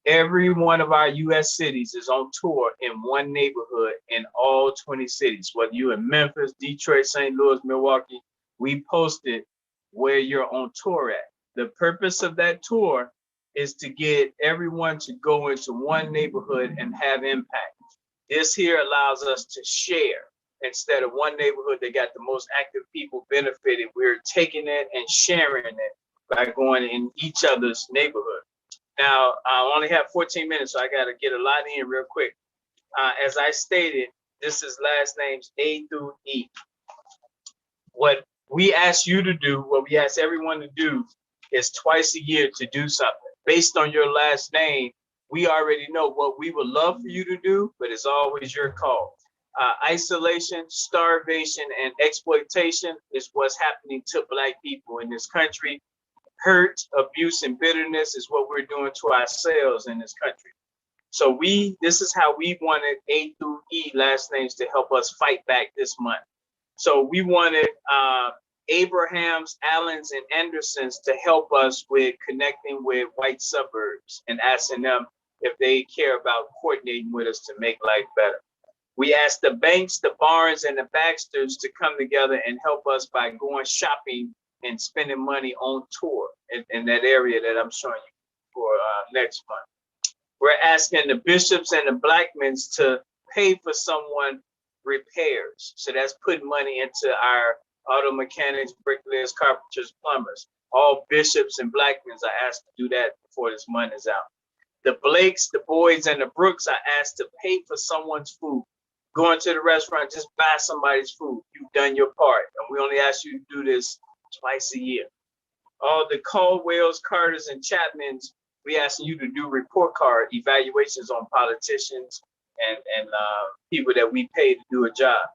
Every one of our US cities is on tour in one neighborhood in all 20 cities. Whether you're in Memphis, Detroit, St. Louis, Milwaukee, we posted where you're on tour at. The purpose of that tour is to get everyone to go into one neighborhood and have impact. This here allows us to share. Instead of one neighborhood that got the most active people benefited, we're taking it and sharing it by going in each other's neighborhood. Now, I only have 14 minutes, so I got to get a lot in real quick. As I stated, this is last names A through E. What we ask you to do, what we ask everyone to do, is twice a year to do something. Based on your last name, we already know what we would love for you to do, but it's always your call. Isolation, starvation, and exploitation is what's happening to Black people in this country. Hurt, abuse, and bitterness is what we're doing to ourselves in this country. So this is how we wanted A through E last names to help us fight back this month. So we wanted Abrahams, Allens, and Andersons to help us with connecting with white suburbs and asking them if they care about coordinating with us to make life better. We asked the Banks, the Barnes, and the Baxters to come together and help us by going shopping and spending money on tour in that area that I'm showing you for next month. We're asking the Bishops and the Blackmans to pay for someone repairs. So that's putting money into our auto mechanics, bricklayers, carpenters, plumbers. All Bishops and Blackmans are asked to do that before this month is out. The Blakes, the Boyds, and the Brooks are asked to pay for someone's food. Going to the restaurant, just buy somebody's food. You've done your part. And we only ask you to do this twice a year. All the Caldwells, Carters, and Chapmans, we asking you to do report card evaluations on politicians and people that we pay to do a job.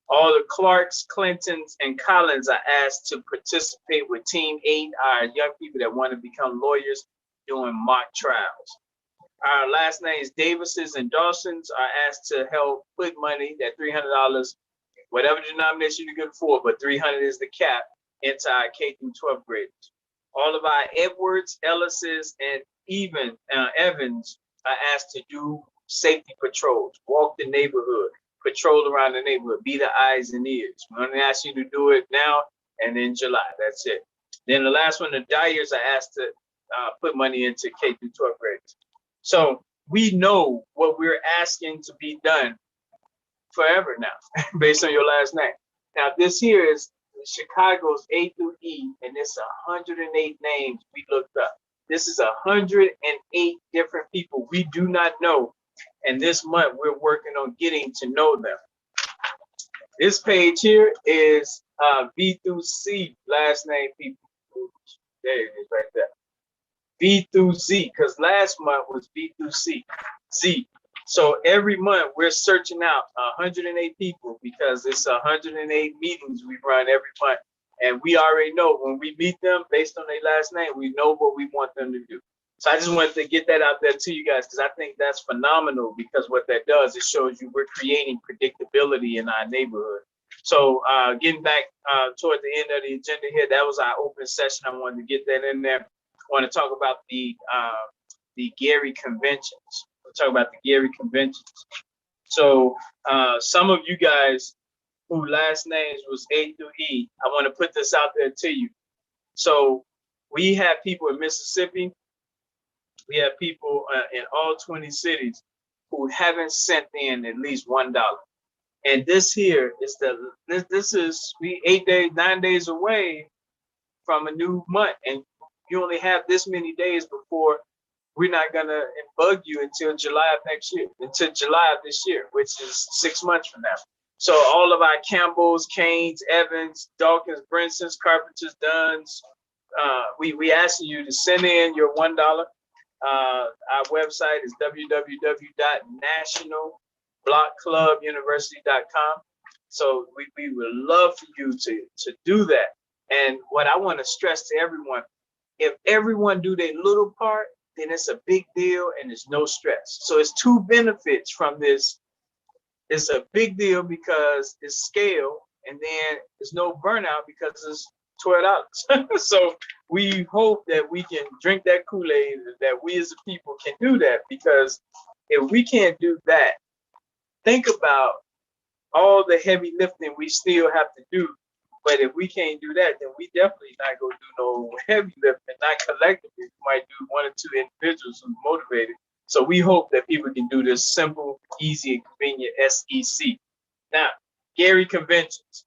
All the Clarks, Clintons, and Collins are asked to participate with Team 8, our young people that want to become lawyers doing mock trials. Our last names, Davises and Dawsons, are asked to help put money, that $300, whatever denomination you can afford, but $300 is the cap, into our K through 12 graders. All of our Edwards, Ellises, and even Evans are asked to do safety patrols, walk the neighborhood, patrol around the neighborhood, be the eyes and ears. We only ask you to do it now and in July. That's it. Then the last one, the Dyers, are asked to put money into K through 12 graders. So we know what we're asking to be done forever now, based on your last name. Now, this here is Chicago's A through E, and it's 108 names we looked up. This is 108 different people we do not know, and this month we're working on getting to know them. This page here is B through C last name people. There it is right there. B through Z, because last month was B through C. Z. So every month we're searching out 108 people because it's 108 meetings we run every month. And we already know when we meet them based on their last name, we know what we want them to do. So I just wanted to get that out there to you guys because I think that's phenomenal because what that does, it shows you we're creating predictability in our neighborhood. So getting back toward the end of the agenda here, that was our open session. I wanted to get that in there. I want to talk about the Gary conventions. We'll talk about the Gary conventions. So some of you guys who last names was A through E, I want to put this out there to you. So we have people in Mississippi, we have people in all 20 cities who haven't sent in at least $1. And this here is this is we 9 days away from a new month, and you only have this many days before we're not gonna bug you until July of next year, until July of this year, which is 6 months from now. So all of our Campbells, Canes, Evans, Dawkins, Brinsons, Carpenters, Dunns, we asking you to send in your $1. Our website is www.nationalblockclubuniversity.com. So we would love for you to do that. And what I want to stress to everyone, if everyone do their little part, then it's a big deal and there's no stress. So it's two benefits from this. It's a big deal because it's scale, and then there's no burnout because it's $12. So we hope that we can drink that Kool-Aid, that we as a people can do that, because if we can't do that, think about all the heavy lifting we still have to do. But if we can't do that, then we definitely not gonna do no heavy lifting, not collectively. We might do one or two individuals who's motivated. So we hope that people can do this simple, easy, and convenient SEC. Now, Gary Conventions.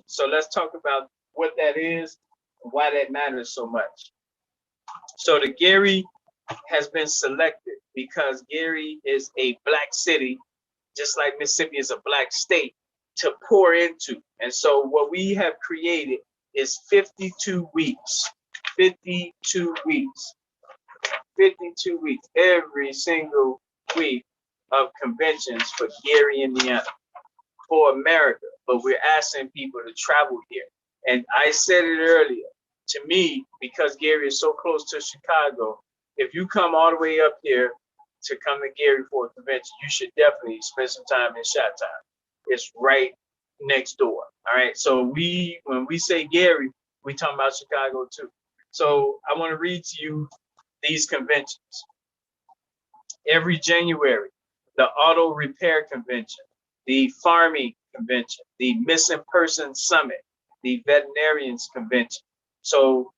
So let's talk about what that is and why that matters so much. So the Gary has been selected because Gary is a Black city, just like Mississippi is a Black state, to pour into. And so what we have created is 52 weeks, 52 weeks, every single week of conventions for Gary, Indiana, for America. But we're asking people to travel here. And I said it earlier, to me, because Gary is so close to Chicago, if you come all the way up here to come to Gary for a convention, you should definitely spend some time in Chi-Town. It's right next door. All right. So when we say Gary, we talking about Chicago too. So I want to read to you these conventions. Every January, the Auto Repair Convention, the Farming Convention, the Missing Person Summit, the Veterinarians Convention. So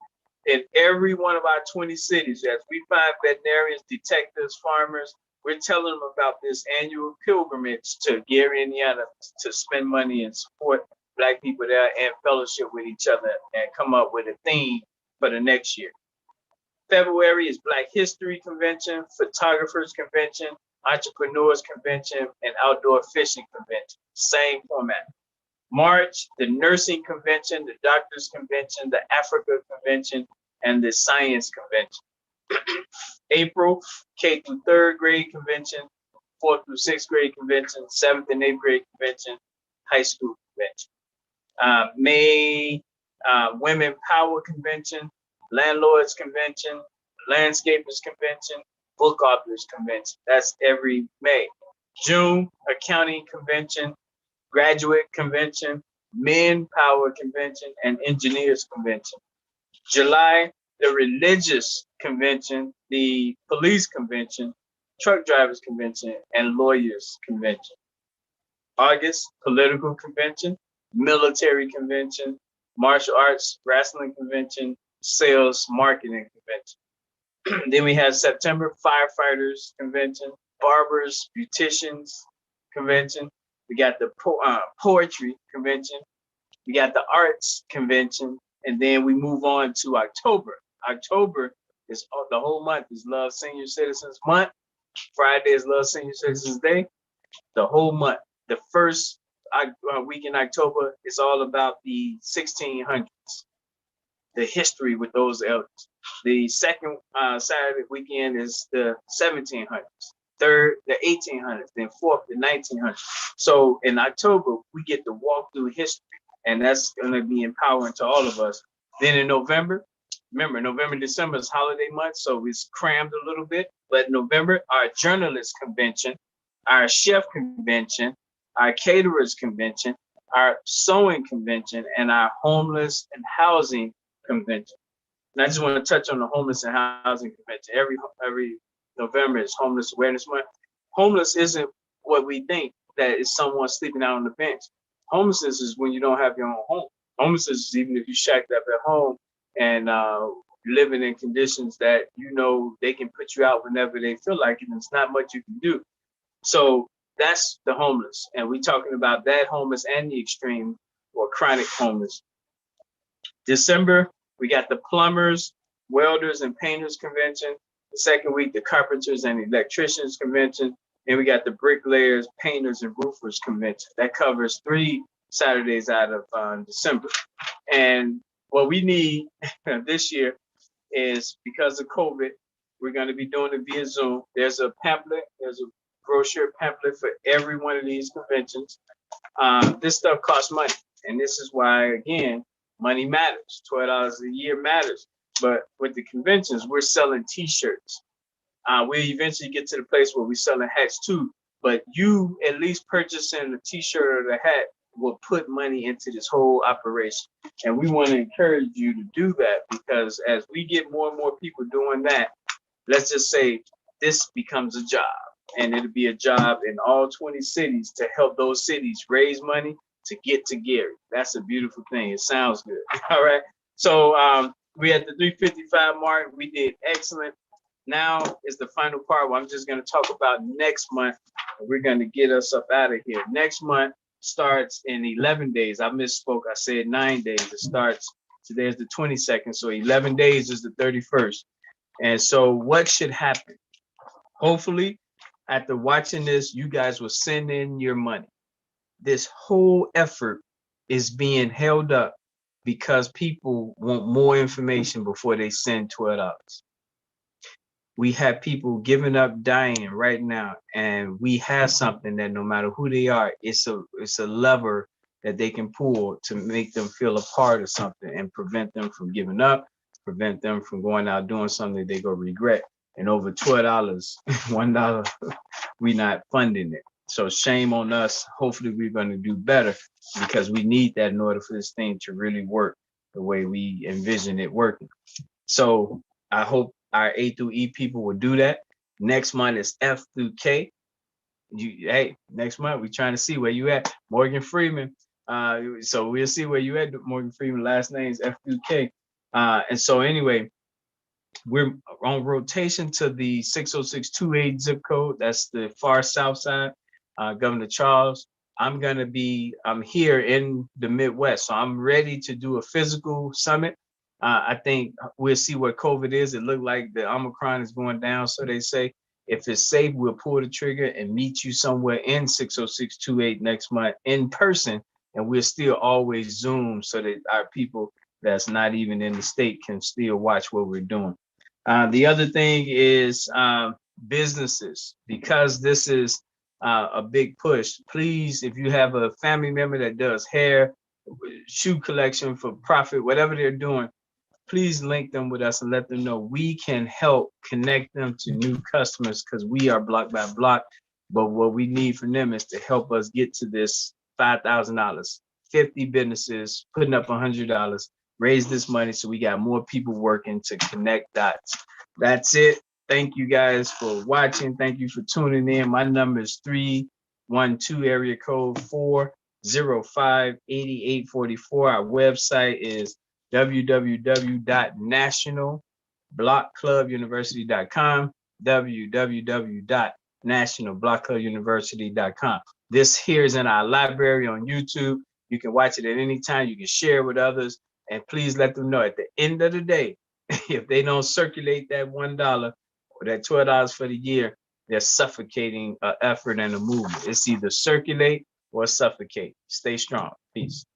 in every one of our 20 cities, as we find veterinarians, detectives, farmers, we're telling them about this annual pilgrimage to Gary, Indiana, to spend money and support Black people there and fellowship with each other and come up with a theme for the next year. February is Black History Convention, Photographers Convention, Entrepreneurs Convention, and Outdoor Fishing Convention. Same format. March, the Nursing Convention, the Doctors Convention, the Africa Convention, and the Science Convention. April, K through 3rd grade convention, 4th through 6th grade convention, 7th and 8th grade convention, high school convention. May, Women Power Convention, Landlords Convention, Landscapers Convention, Book Authors Convention. That's every May. June, Accounting Convention, Graduate Convention, Men Power Convention, and Engineers Convention. July, the Religious Convention, the Police Convention, Truck Drivers Convention, and Lawyers Convention. August, Political Convention, Military Convention, Martial Arts Wrestling Convention, Sales Marketing Convention. Then we have September, Firefighters Convention, Barbers, Beauticians Convention. We got the Poetry Convention. We got the Arts Convention. And then we move on to October. October is the whole month is Love Senior Citizens Month. Friday is Love Senior Citizens Day. The whole month. The first week in October is all about the 1600s, the history with those elders. The second Saturday weekend is the 1700s. Third, the 1800s. Then fourth, the 1900s. So in October, we get to walk through history, and that's going to be empowering to all of us. Then in November, remember, November, December is holiday month, so it's crammed a little bit. But November, our journalist convention, our chef convention, our caterers convention, our sewing convention, and our homeless and housing convention. And I just want to touch on the homeless and housing convention. Every November is Homeless Awareness Month. Homeless isn't what we think, that is someone sleeping out on the bench. Homelessness is when you don't have your own home. Homelessness is even if you shacked up at home and living in conditions that you know they can put you out whenever they feel like it, and it's not much you can do. So that's the homeless. And we're talking about that homeless and the extreme or chronic homeless. December, we got the Plumbers, Welders, and Painters Convention. The second week, the Carpenters and Electricians Convention. And we got the Bricklayers, Painters, and Roofers Convention. That covers 3 Saturdays out of December. And what we need this year is, because of COVID, we're going to be doing it via Zoom. There's a pamphlet, there's a brochure pamphlet for every one of these conventions. This stuff costs money. And this is why, again, money matters. $12 a year matters. But with the conventions, we're selling t-shirts. We eventually get to the place where we're selling hats too. But you at least purchasing the t-shirt or the hat will put money into this whole operation. And we want to encourage you to do that, because as we get more and more people doing that, let's just say this becomes a job, and it'll be a job in all 20 cities to help those cities raise money to get to Gary. That's a beautiful thing. It sounds good. All right. So we at the 3:55 mark. We did excellent. Now is the final part where I'm just going to talk about next month. We're going to get us up out of here. Next month starts in 11 days. I misspoke. I said 9 days. It starts, today is the 22nd. So 11 days is the 31st. And so what should happen? Hopefully, after watching this, you guys will send in your money. This whole effort is being held up because people want more information before they send $12. We have people giving up, dying right now, and we have something that no matter who they are, it's a lever that they can pull to make them feel a part of something and prevent them from giving up, prevent them from going out doing something they go regret. And over $12, $1, we're not funding it. So shame on us. Hopefully we're going to do better, because we need that in order for this thing to really work the way we envision it working. So I hope our A through E people will do that. Next month is F through K. Hey, next month we're trying to see where you at, Morgan Freeman. So we'll see where you at, Morgan Freeman. Last name is F through K. And so anyway, we're on rotation to the 60628 zip code. That's the far south side, Governor Charles. I'm here in the Midwest, so I'm ready to do a physical summit. I think we'll see what COVID is. It looked like the Omicron is going down, so they say. If it's safe, we'll pull the trigger and meet you somewhere in 60628 next month in person, and we'll still always Zoom so that our people that's not even in the state can still watch what we're doing. The other thing is businesses, because this is a big push. Please, if you have a family member that does hair, shoe collection for profit, whatever they're doing, please link them with us and let them know we can help connect them to new customers, because we are block by block. But what we need from them is to help us get to this $5,000, 50 businesses putting up $100, raise this money so we got more people working to connect dots. That's it. Thank you guys for watching. Thank you for tuning in. My number is 312 area code 405-8844. Our website is www.nationalblockclubuniversity.com, www.nationalblockclubuniversity.com. This here is in our library on YouTube. You can watch it at any time. You can share it with others, and please let them know at the end of the day, if they don't circulate that $1 or that $12 for the year, they're suffocating an effort and a movement. It's either circulate or suffocate. Stay strong. Peace.